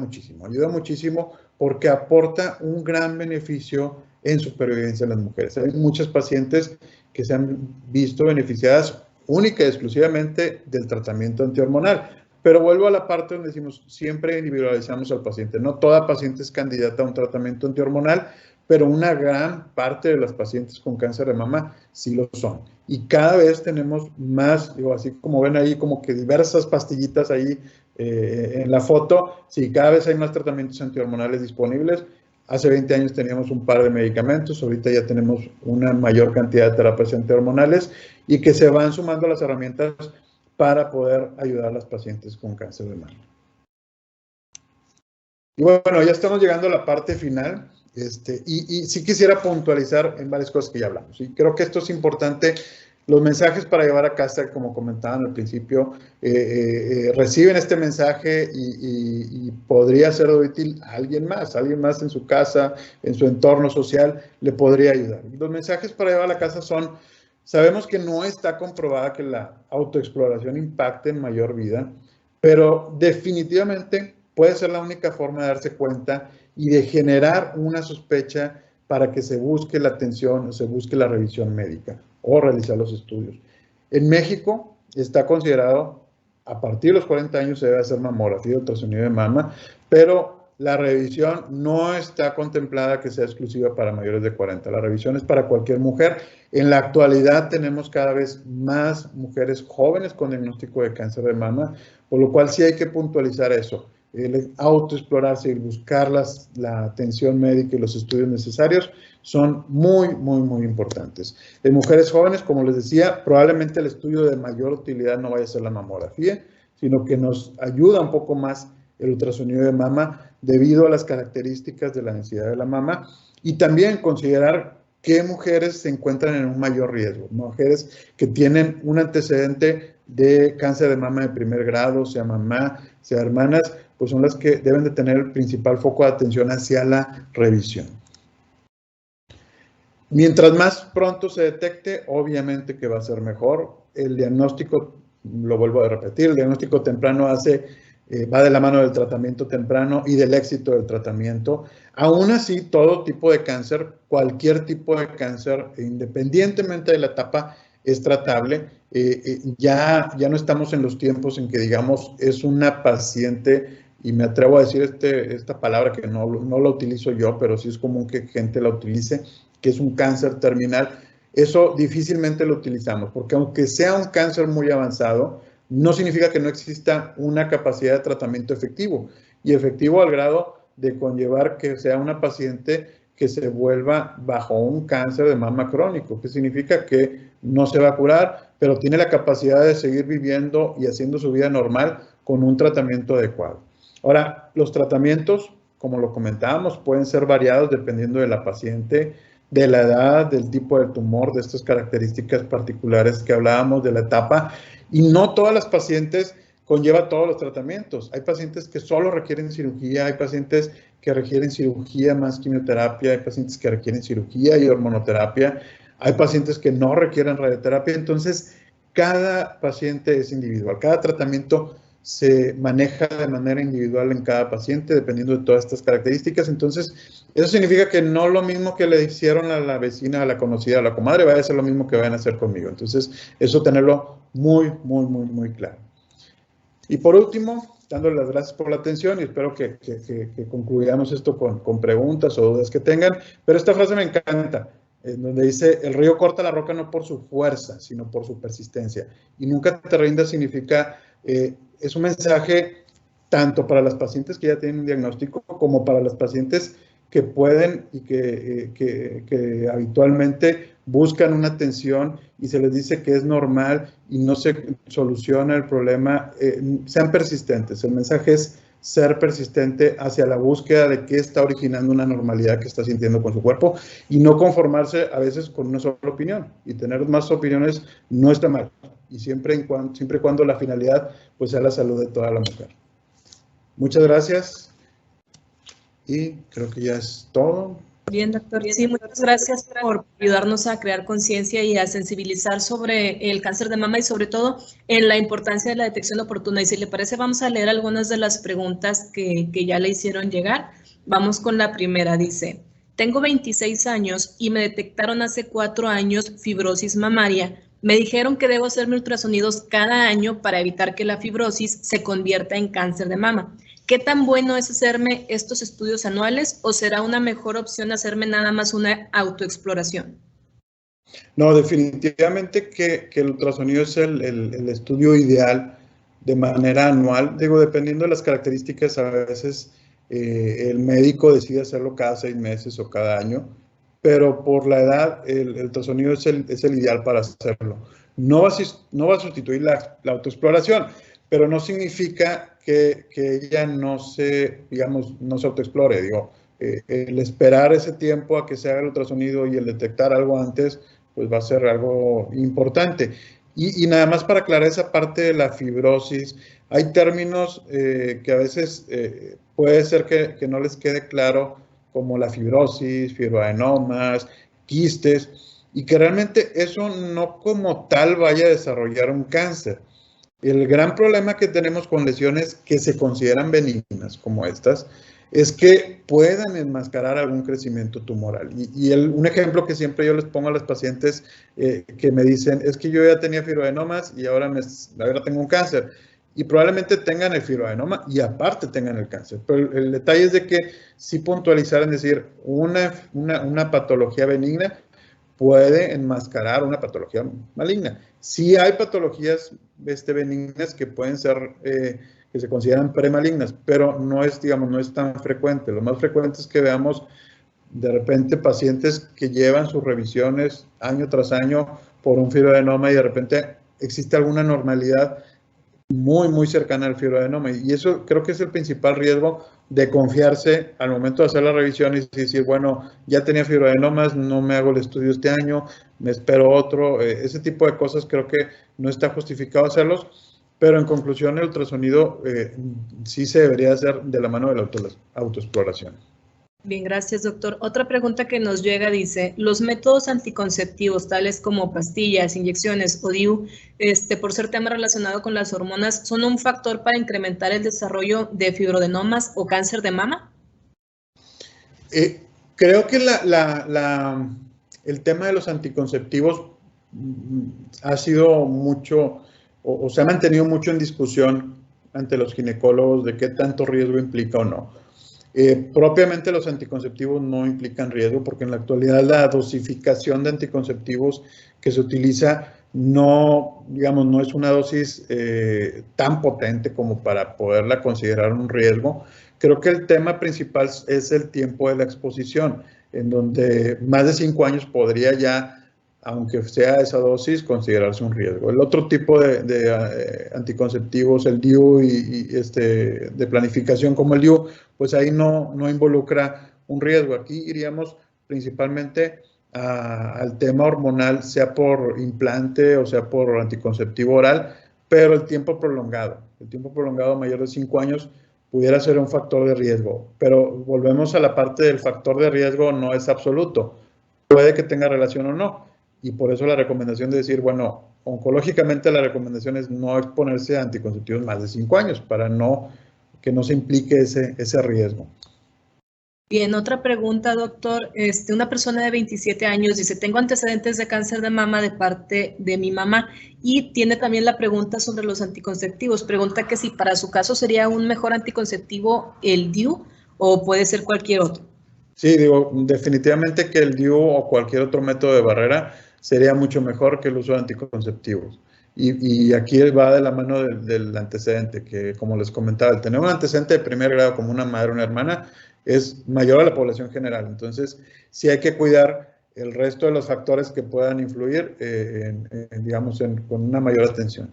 muchísimo porque aporta un gran beneficio en supervivencia en las mujeres. Hay muchas pacientes que se han visto beneficiadas única y exclusivamente del tratamiento antihormonal. Pero vuelvo a la parte donde decimos, siempre individualizamos al paciente. No toda paciente es candidata a un tratamiento antihormonal, pero una gran parte de las pacientes con cáncer de mama sí lo son. Y cada vez tenemos más, digo, así como ven ahí, como que diversas pastillitas ahí en la foto, sí, cada vez hay más tratamientos antihormonales disponibles. Hace 20 años teníamos un par de medicamentos, ahorita ya tenemos una mayor cantidad de terapias antihormonales y que se van sumando las herramientas para poder ayudar a las pacientes con cáncer de mama. Y bueno, ya estamos llegando a la parte final, y sí quisiera puntualizar en varias cosas que ya hablamos. Y creo que esto es importante. Los mensajes para llevar a casa, como comentaban al principio, reciben este mensaje y podría ser útil a alguien más en su casa, en su entorno social, le podría ayudar. Y los mensajes para llevar a la casa son: sabemos que no está comprobada que la autoexploración impacte en mayor vida, pero definitivamente puede ser la única forma de darse cuenta y de generar una sospecha para que se busque la atención o se busque la revisión médica o realizar los estudios. En México está considerado, a partir de los 40 años se debe hacer mamografía, ultrasonido de mama, pero la revisión no está contemplada que sea exclusiva para mayores de 40. La revisión es para cualquier mujer. En la actualidad tenemos cada vez más mujeres jóvenes con diagnóstico de cáncer de mama, por lo cual sí hay que puntualizar eso. El autoexplorarse y buscar la atención médica y los estudios necesarios son muy importantes. En mujeres jóvenes, como les decía, probablemente el estudio de mayor utilidad no vaya a ser la mamografía, sino que nos ayuda un poco más el ultrasonido de mama debido a las características de la densidad de la mama, y también considerar qué mujeres se encuentran en un mayor riesgo. Mujeres que tienen un antecedente de cáncer de mama de primer grado, sea mamá, sea hermanas, pues son las que deben de tener el principal foco de atención hacia la revisión. Mientras más pronto se detecte, obviamente que va a ser mejor. El diagnóstico, lo vuelvo a repetir, el diagnóstico temprano va de la mano del tratamiento temprano y del éxito del tratamiento. Aún así, todo tipo de cáncer, cualquier tipo de cáncer, independientemente de la etapa, es tratable. Ya no estamos en los tiempos en que, digamos, es una paciente, y me atrevo a decir esta palabra que no la utilizo yo, pero sí es común que gente la utilice, que es un cáncer terminal. Eso difícilmente lo utilizamos, porque aunque sea un cáncer muy avanzado, no significa que no exista una capacidad de tratamiento efectivo, y efectivo al grado de conllevar que sea una paciente que se vuelva bajo un cáncer de mama crónico, que significa que no se va a curar, pero tiene la capacidad de seguir viviendo y haciendo su vida normal con un tratamiento adecuado. Ahora, los tratamientos, como lo comentábamos, pueden ser variados dependiendo de la paciente, de la edad, del tipo de tumor, de estas características particulares que hablábamos, de la etapa. Y no todas las pacientes conlleva todos los tratamientos. Hay pacientes que solo requieren cirugía, hay pacientes que requieren cirugía más quimioterapia, hay pacientes que requieren cirugía y hormonoterapia, hay pacientes que no requieren radioterapia. Entonces, cada paciente es individual, cada tratamiento se maneja de manera individual en cada paciente, dependiendo de todas estas características. Entonces, eso significa que no lo mismo que le hicieron a la vecina, a la conocida, a la comadre, va a ser lo mismo que vayan a hacer conmigo. Entonces, eso tenerlo muy claro. Y por último, dándole las gracias por la atención, y espero que concluyamos esto con preguntas o dudas que tengan, pero esta frase me encanta, en donde dice: el río corta la roca no por su fuerza, sino por su persistencia. Y nunca te rindas significa, es un mensaje tanto para las pacientes que ya tienen un diagnóstico como para las pacientes que pueden y que habitualmente buscan una atención y se les dice que es normal y no se soluciona el problema, sean persistentes. El mensaje es ser persistente hacia la búsqueda de qué está originando una normalidad que está sintiendo con su cuerpo y no conformarse a veces con una sola opinión. Y tener más opiniones no está mal. Y siempre y cuando la finalidad pues sea la salud de toda la mujer. Muchas gracias. Y creo que ya es todo.
Bien, doctor. Sí, muchas gracias por ayudarnos a crear conciencia y a sensibilizar sobre el cáncer de mama y sobre todo en la importancia de la detección oportuna. Y si le parece, vamos a leer algunas de las preguntas que ya le hicieron llegar. Vamos con la primera. Dice, tengo 26 años y me detectaron hace 4 años fibrosis mamaria. Me dijeron que debo hacerme ultrasonidos cada año para evitar que la fibrosis se convierta en cáncer de mama. ¿Qué tan bueno es hacerme estos estudios anuales o será una mejor opción hacerme nada más una autoexploración?
No, definitivamente que el ultrasonido es el estudio ideal de manera anual. Digo, dependiendo de las características, a veces el médico decide hacerlo cada 6 meses o cada año, pero por la edad el ultrasonido es el ideal para hacerlo. No va a sustituir la autoexploración, pero no significa que ella no se autoexplore. Digo, el esperar ese tiempo a que se haga el ultrasonido y el detectar algo antes, pues va a ser algo importante. Y nada más para aclarar esa parte de la fibrosis, hay términos que a veces puede ser que no les quede claro, como la fibrosis, fibroadenomas, quistes, y que realmente eso no como tal vaya a desarrollar un cáncer. El gran problema que tenemos con lesiones que se consideran benignas como estas es que puedan enmascarar algún crecimiento tumoral. Un ejemplo que siempre yo les pongo a los pacientes que me dicen es que yo ya tenía fibroadenomas y ahora tengo un cáncer. Y probablemente tengan el fibroadenoma y aparte tengan el cáncer. Pero el detalle es de que sí puntualizar en decir una patología benigna puede enmascarar una patología maligna. Sí hay patologías benignas que pueden ser, que se consideran premalignas, pero no es tan frecuente. Lo más frecuente es que veamos de repente pacientes que llevan sus revisiones año tras año por un fibroadenoma y de repente existe alguna normalidad muy, muy cercana al fibroadenoma. Y eso creo que es el principal riesgo de confiarse al momento de hacer la revisión y decir, bueno, ya tenía fibroadenomas, no me hago el estudio este año, me espero otro. Ese tipo de cosas creo que no está justificado hacerlos, pero en conclusión el ultrasonido sí se debería hacer de la mano de la autoexploración.
Bien, gracias, doctor. Otra pregunta que nos llega dice, ¿los métodos anticonceptivos, tales como pastillas, inyecciones o DIU, por ser tema relacionado con las hormonas, son un factor para incrementar el desarrollo de fibroadenomas o cáncer de mama?
Creo que el tema de los anticonceptivos ha sido mucho, o se ha mantenido mucho en discusión ante los ginecólogos de qué tanto riesgo implica o no. Propiamente los anticonceptivos no implican riesgo porque en la actualidad la dosificación de anticonceptivos que se utiliza no es una dosis tan potente como para poderla considerar un riesgo. Creo que el tema principal es el tiempo de la exposición, en donde más de 5 años podría ya, aunque sea esa dosis, considerarse un riesgo. El otro tipo de anticonceptivos, el DIU de planificación como el DIU, pues ahí no involucra un riesgo. Aquí iríamos principalmente al tema hormonal, sea por implante o sea por anticonceptivo oral, pero el tiempo prolongado mayor de 5 años pudiera ser un factor de riesgo. Pero volvemos a la parte del factor de riesgo, no es absoluto. Puede que tenga relación o no. Y por eso la recomendación de decir, bueno, oncológicamente la recomendación es no exponerse a anticonceptivos más de 5 años para que no se implique ese riesgo.
Bien, otra pregunta, doctor. Una persona de 27 años dice, tengo antecedentes de cáncer de mama de parte de mi mamá y tiene también la pregunta sobre los anticonceptivos. Pregunta que si para su caso sería un mejor anticonceptivo el DIU o puede ser cualquier otro.
Sí, definitivamente que el DIU o cualquier otro método de barrera sería mucho mejor que el uso de anticonceptivos. Y aquí va de la mano del antecedente, que como les comentaba, el tener un antecedente de primer grado como una madre o una hermana es mayor a la población general. Entonces, sí hay que cuidar el resto de los factores que puedan influir, con una mayor atención.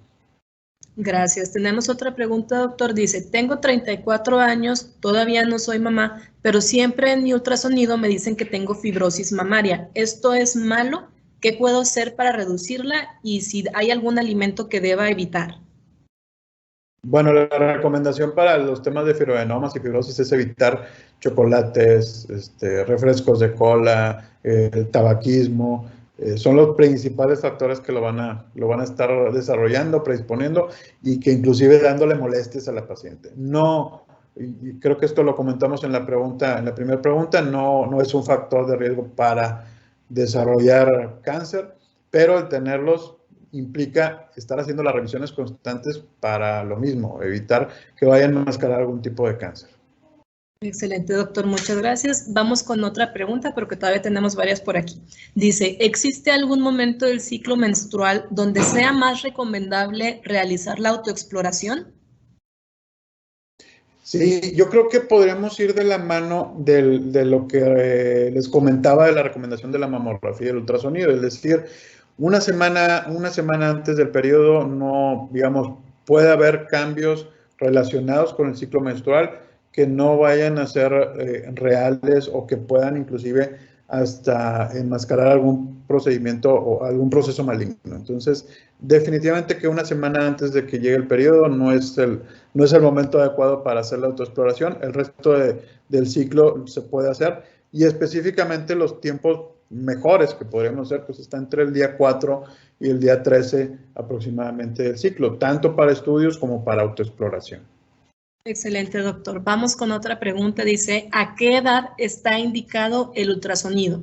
Gracias. Tenemos otra pregunta, doctor. Dice, tengo 34 años, todavía no soy mamá, pero siempre en mi ultrasonido me dicen que tengo fibrosis mamaria. ¿Esto es malo? ¿Qué puedo hacer para reducirla? Y si hay algún alimento que deba evitar.
Bueno, la recomendación para los temas de fibroadenomas y fibrosis es evitar chocolates, refrescos de cola, el tabaquismo. Son los principales factores que lo van a estar desarrollando, predisponiendo y que inclusive dándole molestias a la paciente. No, y creo que esto lo comentamos en la primera pregunta, no es un factor de riesgo para desarrollar cáncer, pero el tenerlos implica estar haciendo las revisiones constantes para lo mismo, evitar que vayan a enmascarar algún tipo de cáncer.
Excelente, doctor. Muchas gracias. Vamos con otra pregunta, porque todavía tenemos varias por aquí. Dice, ¿existe algún momento del ciclo menstrual donde sea más recomendable realizar la autoexploración?
Sí, yo creo que podríamos ir de la mano de lo que les comentaba de la recomendación de la mamografía y el ultrasonido, es decir, una semana antes del periodo puede haber cambios relacionados con el ciclo menstrual que no vayan a ser reales o que puedan inclusive hasta enmascarar algún procedimiento o algún proceso maligno. Entonces, definitivamente que una semana antes de que llegue el periodo no es el momento adecuado para hacer la autoexploración. El resto del ciclo se puede hacer y específicamente los tiempos mejores que podríamos hacer, pues está entre el día 4 y el día 13 aproximadamente del ciclo, tanto para estudios como para autoexploración.
Excelente, doctor. Vamos con otra pregunta. Dice, ¿a qué edad está indicado el ultrasonido?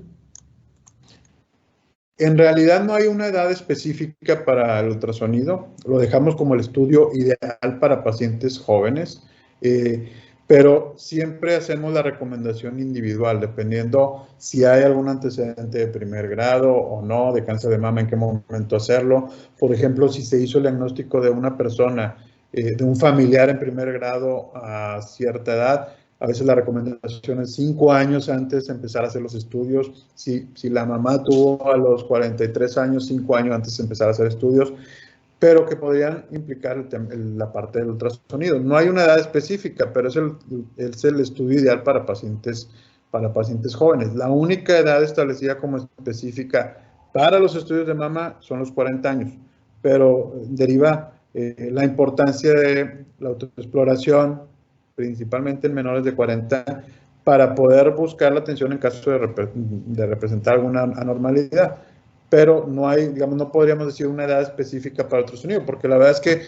En realidad no hay una edad específica para el ultrasonido. Lo dejamos como el estudio ideal para pacientes jóvenes, pero siempre hacemos la recomendación individual, dependiendo si hay algún antecedente de primer grado o no, de cáncer de mama, en qué momento hacerlo. Por ejemplo, si se hizo el diagnóstico de una persona, de un familiar en primer grado a cierta edad, a veces la recomendación es 5 años antes de empezar a hacer los estudios. Si la mamá tuvo a los 43 años, 5 años antes de empezar a hacer estudios, pero que podrían implicar la parte del ultrasonido. No hay una edad específica, pero es el estudio ideal para pacientes jóvenes. La única edad establecida como específica para los estudios de mama son los 40 años, pero deriva la importancia de la autoexploración, principalmente en menores de 40, para poder buscar la atención en caso de representar alguna anormalidad. Pero no podríamos decir una edad específica para el ultrasonido, porque la verdad es que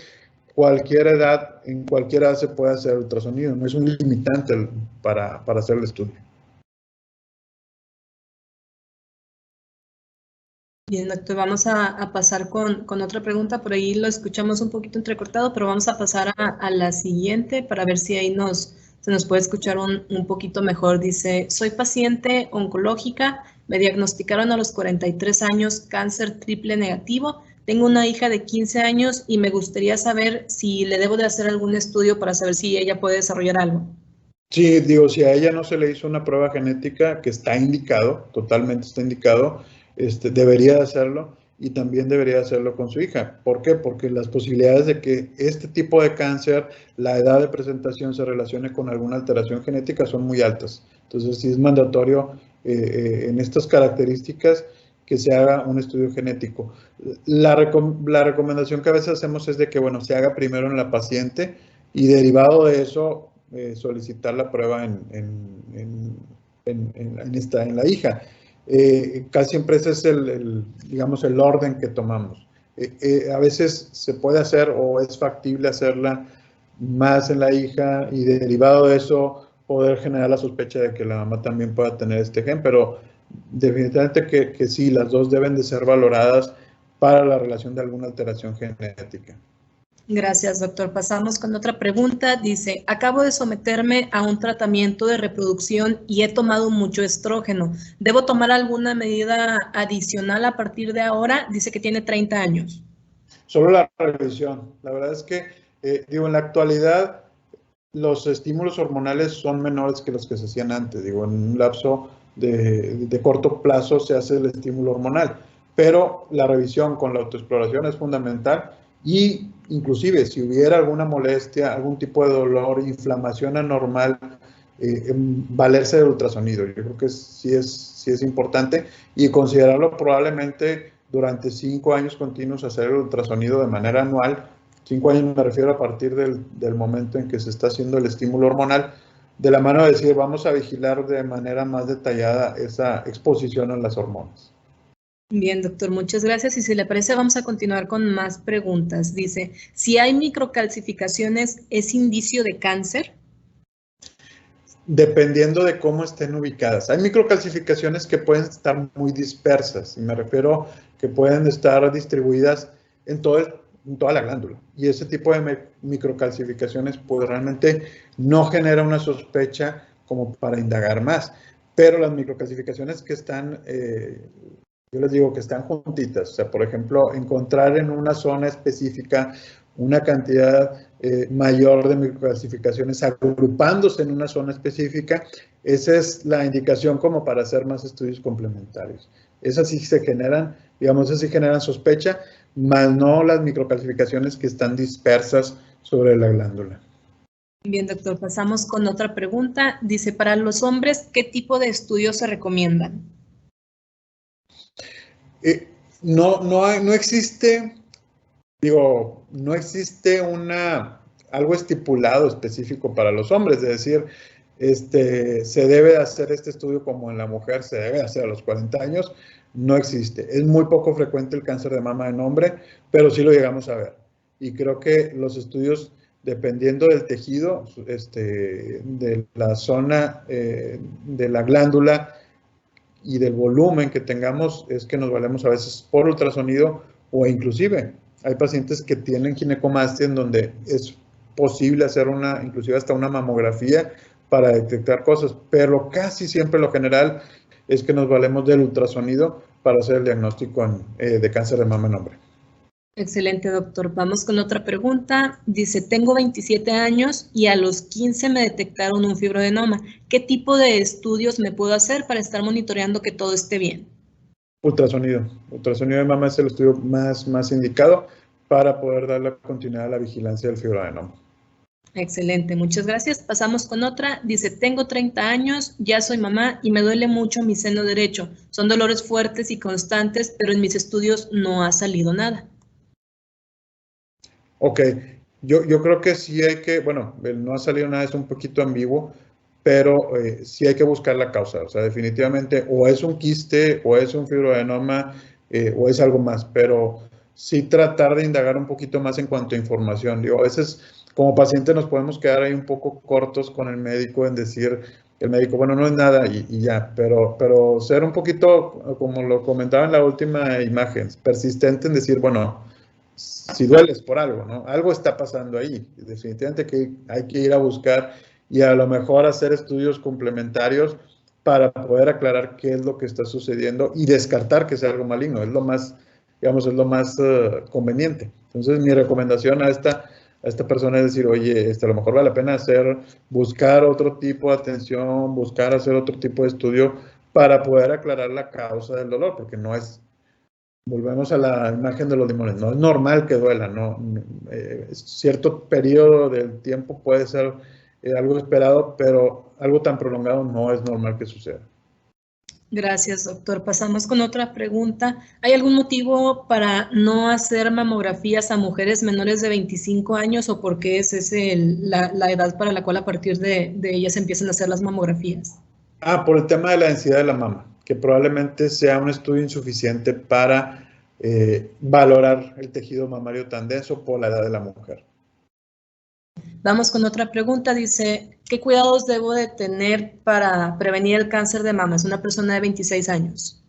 en cualquier edad se puede hacer ultrasonido, no es un limitante para hacer el estudio.
Bien, doctor, vamos a pasar con otra pregunta. Por ahí lo escuchamos un poquito entrecortado, pero vamos a pasar a la siguiente para ver si ahí se nos puede escuchar un poquito mejor. Dice, soy paciente oncológica, me diagnosticaron a los 43 años cáncer triple negativo. Tengo una hija de 15 años y me gustaría saber si le debo de hacer algún estudio para saber si ella puede desarrollar algo.
Sí, si a ella no se le hizo una prueba genética, que está indicado, totalmente está indicado, debería hacerlo y también debería hacerlo con su hija. ¿Por qué? Porque las posibilidades de que este tipo de cáncer, la edad de presentación se relacione con alguna alteración genética son muy altas. Entonces, sí es mandatorio en estas características que se haga un estudio genético. La recomendación que a veces hacemos es de que, se haga primero en la paciente y derivado de eso, solicitar la prueba en la hija. Casi siempre ese es el orden que tomamos. A veces se puede hacer o es factible hacerla más en la hija y derivado de eso poder generar la sospecha de que la mamá también pueda tener este gen, pero definitivamente que sí, las dos deben de ser valoradas para la relación de alguna alteración genética.
Gracias, doctor. Pasamos con otra pregunta. Dice, acabo de someterme a un tratamiento de reproducción y he tomado mucho estrógeno. ¿Debo tomar alguna medida adicional a partir de ahora? Dice que tiene 30 años.
Solo la revisión. La verdad es que, en la actualidad, los estímulos hormonales son menores que los que se hacían antes. En un lapso de corto plazo se hace el estímulo hormonal. Pero la revisión con la autoexploración es fundamental y inclusive si hubiera alguna molestia, algún tipo de dolor, inflamación anormal, valerse del ultrasonido. Yo creo que sí es importante y considerarlo probablemente durante 5 años continuos hacer el ultrasonido de manera anual. 5 años me refiero a partir del momento en que se está haciendo el estímulo hormonal, de la mano de decir vamos a vigilar de manera más detallada esa exposición a las hormonas.
Bien, doctor, muchas gracias. Y si le parece, vamos a continuar con más preguntas. Dice, si hay microcalcificaciones, ¿es indicio de cáncer?
Dependiendo de cómo estén ubicadas. Hay microcalcificaciones que pueden estar muy dispersas, y me refiero que pueden estar distribuidas en toda la glándula. Y ese tipo de microcalcificaciones pues realmente no genera una sospecha como para indagar más. Pero las microcalcificaciones que están, yo les digo que están juntitas, o sea, por ejemplo, encontrar en una zona específica una cantidad mayor de microcalcificaciones agrupándose en una zona específica, esa es la indicación como para hacer más estudios complementarios. Esas sí se generan, digamos, esas sí generan sospecha, más no las microcalcificaciones que están dispersas sobre la glándula.
Bien, doctor, pasamos con otra pregunta. Dice, para los hombres, ¿qué tipo de estudios se recomiendan?
No existe, digo, no existe algo estipulado específico para los hombres, es decir, se debe hacer este estudio como en la mujer, se debe hacer a los 40 años, no existe. Es muy poco frecuente el cáncer de mama en hombre, pero sí lo llegamos a ver. Y creo que los estudios, dependiendo del tejido, de la zona de la glándula y del volumen que tengamos, es que nos valemos a veces por ultrasonido o inclusive hay pacientes que tienen ginecomastia en donde es posible hacer inclusive hasta una mamografía para detectar cosas, pero casi siempre lo general es que nos valemos del ultrasonido para hacer el diagnóstico de cáncer de mama en hombre.
Excelente, doctor. Vamos con otra pregunta. Dice, tengo 27 años y a los 15 me detectaron un fibroadenoma. ¿Qué tipo de estudios me puedo hacer para estar monitoreando que todo esté bien?
Ultrasonido. Ultrasonido de mama es el estudio más indicado para poder dar la continuidad a la vigilancia del fibroadenoma.
Excelente, muchas gracias. Pasamos con otra. Dice, tengo 30 años, ya soy mamá y me duele mucho mi seno derecho. Son dolores fuertes y constantes, pero en mis estudios no ha salido nada.
Ok, yo creo que sí hay que, bueno, el no ha salido nada es un poquito ambiguo, pero sí hay que buscar la causa. O sea, definitivamente o es un quiste, o es un fibroadenoma, o es algo más, pero sí tratar de indagar un poquito más en cuanto a información. Digo, a veces como paciente nos podemos quedar ahí un poco cortos con el médico en decir, el médico, bueno, no es nada y ya, pero ser un poquito, como lo comentaba en la última imagen, persistente en decir, bueno, si dueles por algo, ¿no? Algo está pasando ahí. Definitivamente que hay que ir a buscar y a lo mejor hacer estudios complementarios para poder aclarar qué es lo que está sucediendo y descartar que sea algo maligno. Es lo más, digamos, es lo más conveniente. Entonces, mi recomendación a esta persona es decir, oye, a lo mejor vale la pena buscar otro tipo de atención, buscar hacer otro tipo de estudio para poder aclarar la causa del dolor, porque no es. Volvemos a la imagen de los limones. No es normal que duela, ¿no? Cierto periodo del tiempo puede ser algo esperado, pero algo tan prolongado no es normal que suceda.
Gracias, doctor. Pasamos con otra pregunta. ¿Hay algún motivo para no hacer mamografías a mujeres menores de 25 años o por qué es la edad para la cual a partir de ellas empiezan a hacer las mamografías?
Por el tema de la densidad de la mama, que probablemente sea un estudio insuficiente para valorar el tejido mamario tan denso por la edad de la mujer.
Vamos con otra pregunta. Dice, ¿qué cuidados debo de tener para prevenir el cáncer de mama? Es una persona de 26 años.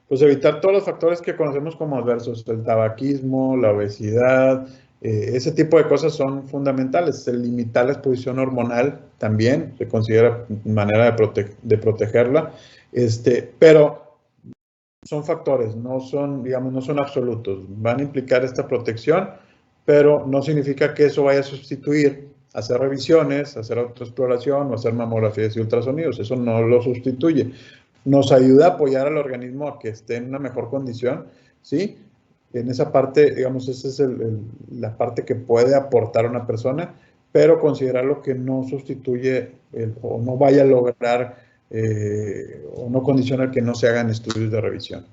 Pues evitar todos los factores que conocemos como adversos, el tabaquismo, la obesidad, ese tipo de cosas son fundamentales. El limitar la exposición hormonal también se considera manera de protegerla, pero son factores, no son, digamos, no son absolutos. Van a implicar esta protección, pero no significa que eso vaya a sustituir hacer revisiones, hacer autoexploración o hacer mamografías y ultrasonidos. Eso no lo sustituye. nos ayuda a apoyar al organismo a que esté en una mejor condición, ¿sí? En esa parte, digamos, esa es la parte que puede aportar una persona, pero considerarlo que no sustituye o no vaya a lograr o no condiciona que no se hagan estudios de revisión.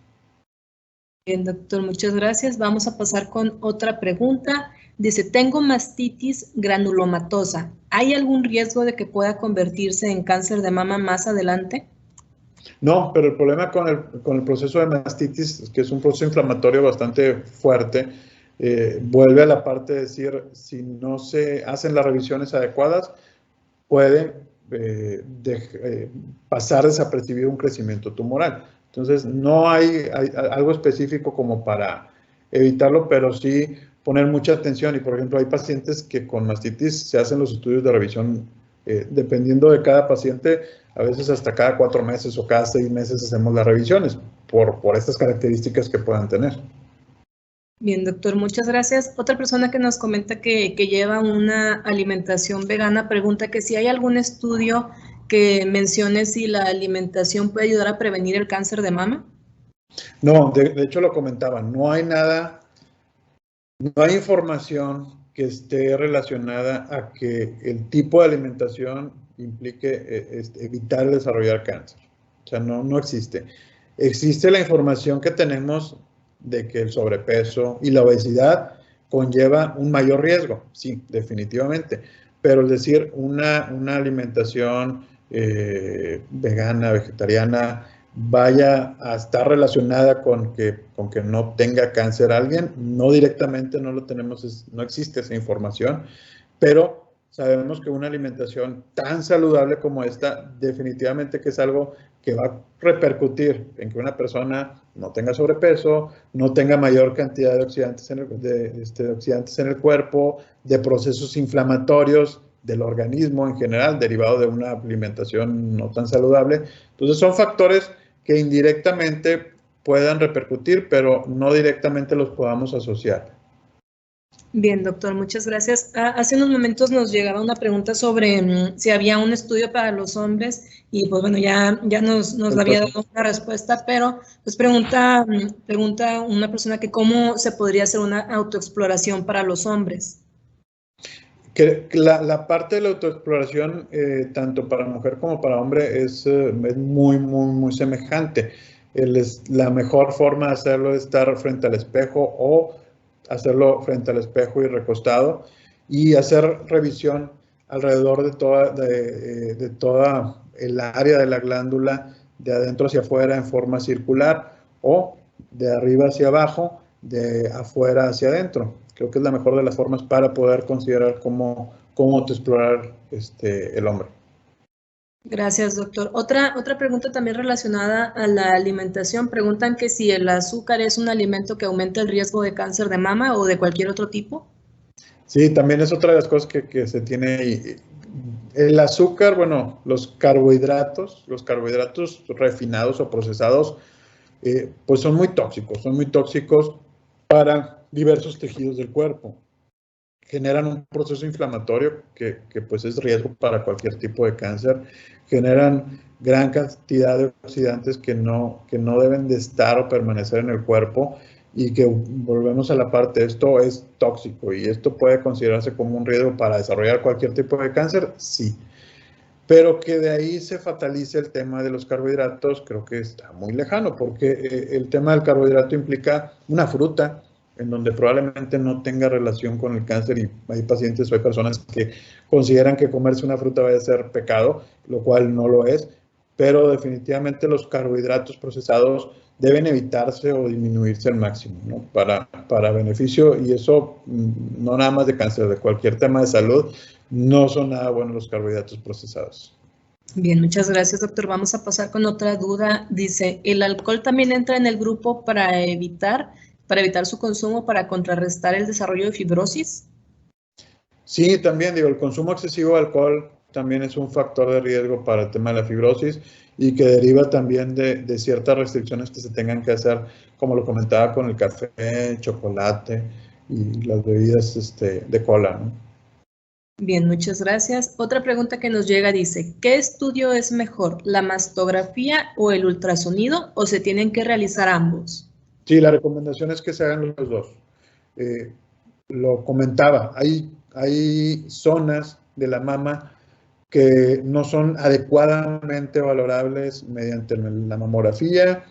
Bien, doctor, muchas gracias. Vamos a pasar con otra pregunta. Dice, tengo mastitis granulomatosa. ¿Hay algún riesgo de que pueda convertirse en cáncer de mama más adelante?
No, pero el problema con el proceso de mastitis, que es un proceso inflamatorio bastante fuerte, vuelve a la parte de decir, si no se hacen las revisiones adecuadas, puede pasar desapercibido un crecimiento tumoral. Entonces, no hay algo específico como para evitarlo, pero sí poner mucha atención. Y, por ejemplo, hay pacientes que con mastitis se hacen los estudios de revisión, dependiendo de cada paciente, a veces hasta cada 4 meses o cada 6 meses hacemos las revisiones por estas características que puedan tener.
Bien, doctor, muchas gracias. Otra persona que nos comenta que lleva una alimentación vegana pregunta que si hay algún estudio que mencione si la alimentación puede ayudar a prevenir el cáncer de mama.
No, de hecho lo comentaba, no hay nada, no hay información que esté relacionada a que el tipo de alimentación implique evitar desarrollar cáncer. O sea, no existe. Existe la información que tenemos de que el sobrepeso y la obesidad conlleva un mayor riesgo, sí, definitivamente. Pero es decir, una alimentación vegana, vegetariana, vaya a estar relacionada con que no tenga cáncer alguien, no directamente no lo tenemos, no existe esa información, pero sabemos que una alimentación tan saludable como esta, definitivamente que es algo que va a repercutir en que una persona no tenga sobrepeso, no tenga mayor cantidad de oxidantes oxidantes en el cuerpo, de procesos inflamatorios del organismo en general, derivado de una alimentación no tan saludable. Entonces son factores que indirectamente puedan repercutir, pero no directamente los podamos asociar.
Bien, doctor, muchas gracias. Hace unos momentos nos llegaba una pregunta sobre si había un estudio para los hombres y pues bueno, ya nos había dado una respuesta, pero pues pregunta una persona que cómo se podría hacer una autoexploración para los hombres.
Que la parte de la autoexploración, tanto para mujer como para hombre, es muy semejante. La mejor forma de hacerlo es estar frente al espejo o hacerlo frente al espejo y recostado y hacer revisión alrededor de toda el área de la glándula, de adentro hacia afuera en forma circular o de arriba hacia abajo, de afuera hacia adentro. Creo que es la mejor de las formas para poder considerar cómo autoexplorar el hombre.
Gracias, doctor. Otra pregunta también relacionada a la alimentación. Preguntan que si el azúcar es un alimento que aumenta el riesgo de cáncer de mama o de cualquier otro tipo.
Sí, también es otra de las cosas que se tiene ahí. El azúcar, bueno, los carbohidratos refinados o procesados, pues son muy tóxicos para diversos tejidos del cuerpo. Generan un proceso inflamatorio que pues es riesgo para cualquier tipo de cáncer. Generan gran cantidad de oxidantes que no deben de estar o permanecer en el cuerpo y que volvemos a la parte, esto es tóxico y esto puede considerarse como un riesgo para desarrollar cualquier tipo de cáncer, sí. Pero que de ahí se fatalice el tema de los carbohidratos, creo que está muy lejano, porque el tema del carbohidrato implica una fruta, en donde probablemente no tenga relación con el cáncer y hay pacientes o hay personas que consideran que comerse una fruta va a ser pecado, lo cual no lo es, pero definitivamente los carbohidratos procesados deben evitarse o disminuirse al máximo, ¿no? Para beneficio, y eso no nada más de cáncer, de cualquier tema de salud, no son nada buenos los carbohidratos procesados.
Bien, muchas gracias, doctor. Vamos a pasar con otra duda. Dice, ¿el alcohol también entra en el grupo para evitar su consumo, para contrarrestar el desarrollo de fibrosis?
Sí, también digo, el consumo excesivo de alcohol también es un factor de riesgo para el tema de la fibrosis y que deriva también de ciertas restricciones que se tengan que hacer, como lo comentaba con el café, el chocolate y las bebidas de cola, ¿no?
Bien, muchas gracias. Otra pregunta que nos llega dice, ¿qué estudio es mejor, la mastografía o el ultrasonido o se tienen que realizar ambos?
Sí, la recomendación es que se hagan los dos. Lo comentaba, hay zonas de la mama que no son adecuadamente valorables mediante la mamografía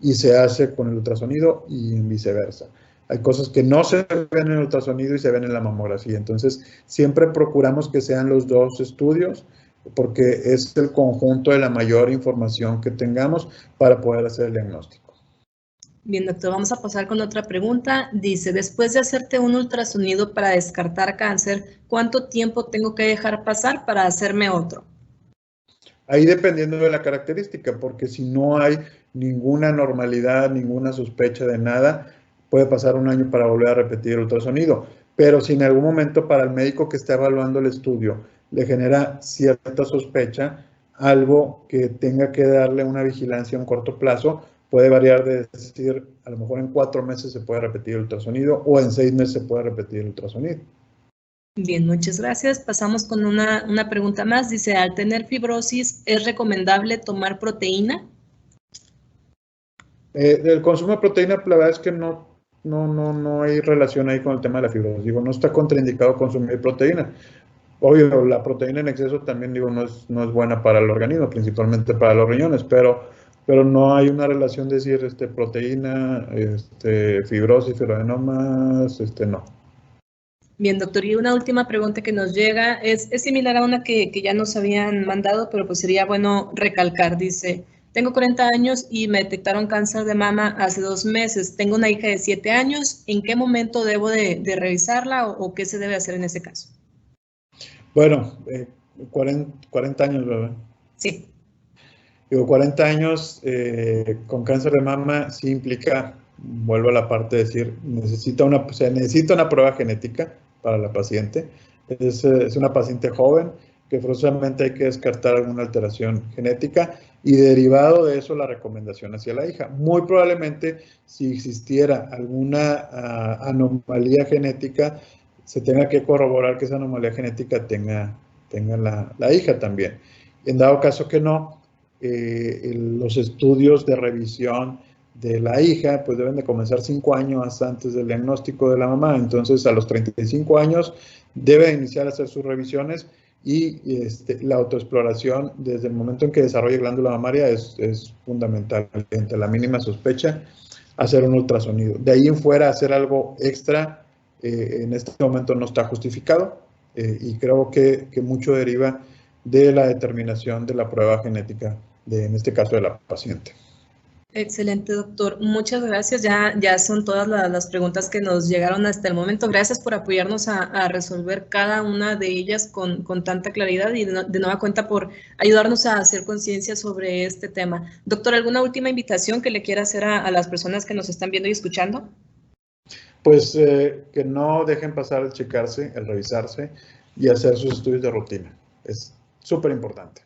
y se hace con el ultrasonido y viceversa. Hay cosas que no se ven en el ultrasonido y se ven en la mamografía. Entonces, siempre procuramos que sean los dos estudios porque es el conjunto de la mayor información que tengamos para poder hacer el diagnóstico.
Bien, doctor, vamos a pasar con otra pregunta. Dice, después de hacerte un ultrasonido para descartar cáncer, ¿cuánto tiempo tengo que dejar pasar para hacerme otro?
Ahí dependiendo de la característica, porque si no hay ninguna normalidad, ninguna sospecha de nada, puede pasar un año para volver a repetir el ultrasonido. Pero si en algún momento para el médico que está evaluando el estudio le genera cierta sospecha, algo que tenga que darle una vigilancia a un corto plazo, puede variar de decir, a lo mejor en 4 meses se puede repetir el ultrasonido o en 6 meses se puede repetir el ultrasonido.
Bien, muchas gracias. Pasamos con una pregunta más. Dice, al tener fibrosis, ¿es recomendable tomar proteína?
El consumo de proteína, la verdad es que no hay relación ahí con el tema de la fibrosis. Digo, no está contraindicado consumir proteína. Obvio, la proteína en exceso también, digo, no es buena para el organismo, principalmente para los riñones, pero no hay una relación de decir proteína, fibrosis, fibroadenomas, no.
Bien, doctor, y una última pregunta que nos llega es similar a una que ya nos habían mandado, pero pues sería bueno recalcar. Dice, tengo 40 años y me detectaron cáncer de mama hace 2 meses. Tengo una hija de 7 años. ¿En qué momento debo de revisarla o qué se debe hacer en ese caso?
Bueno, 40 años, ¿verdad?
Sí.
Digo, 40 años con cáncer de mama sí implica, vuelvo a la parte de decir, necesita una prueba genética para la paciente. Es una paciente joven que forzosamente hay que descartar alguna alteración genética y derivado de eso la recomendación hacia la hija. Muy probablemente si existiera alguna anomalía genética, se tenga que corroborar que esa anomalía genética tenga la hija también. En dado caso que no, los estudios de revisión de la hija pues deben de comenzar 5 años antes del diagnóstico de la mamá. Entonces a los 35 años debe iniciar a hacer sus revisiones y la autoexploración desde el momento en que desarrolle glándula mamaria es fundamental. Ante la mínima sospecha, hacer un ultrasonido. De ahí en fuera hacer algo extra en este momento no está justificado y creo que mucho deriva de la determinación de la prueba genética, en este caso de la paciente.
Excelente, doctor. Muchas gracias. Ya son todas las preguntas que nos llegaron hasta el momento. Gracias por apoyarnos a resolver cada una de ellas con tanta claridad y de nueva cuenta por ayudarnos a hacer conciencia sobre este tema. Doctor, ¿alguna última invitación que le quiera hacer a las personas que nos están viendo y escuchando?
Pues que no dejen pasar el checarse, el revisarse y hacer sus estudios de rutina. Es súper importante.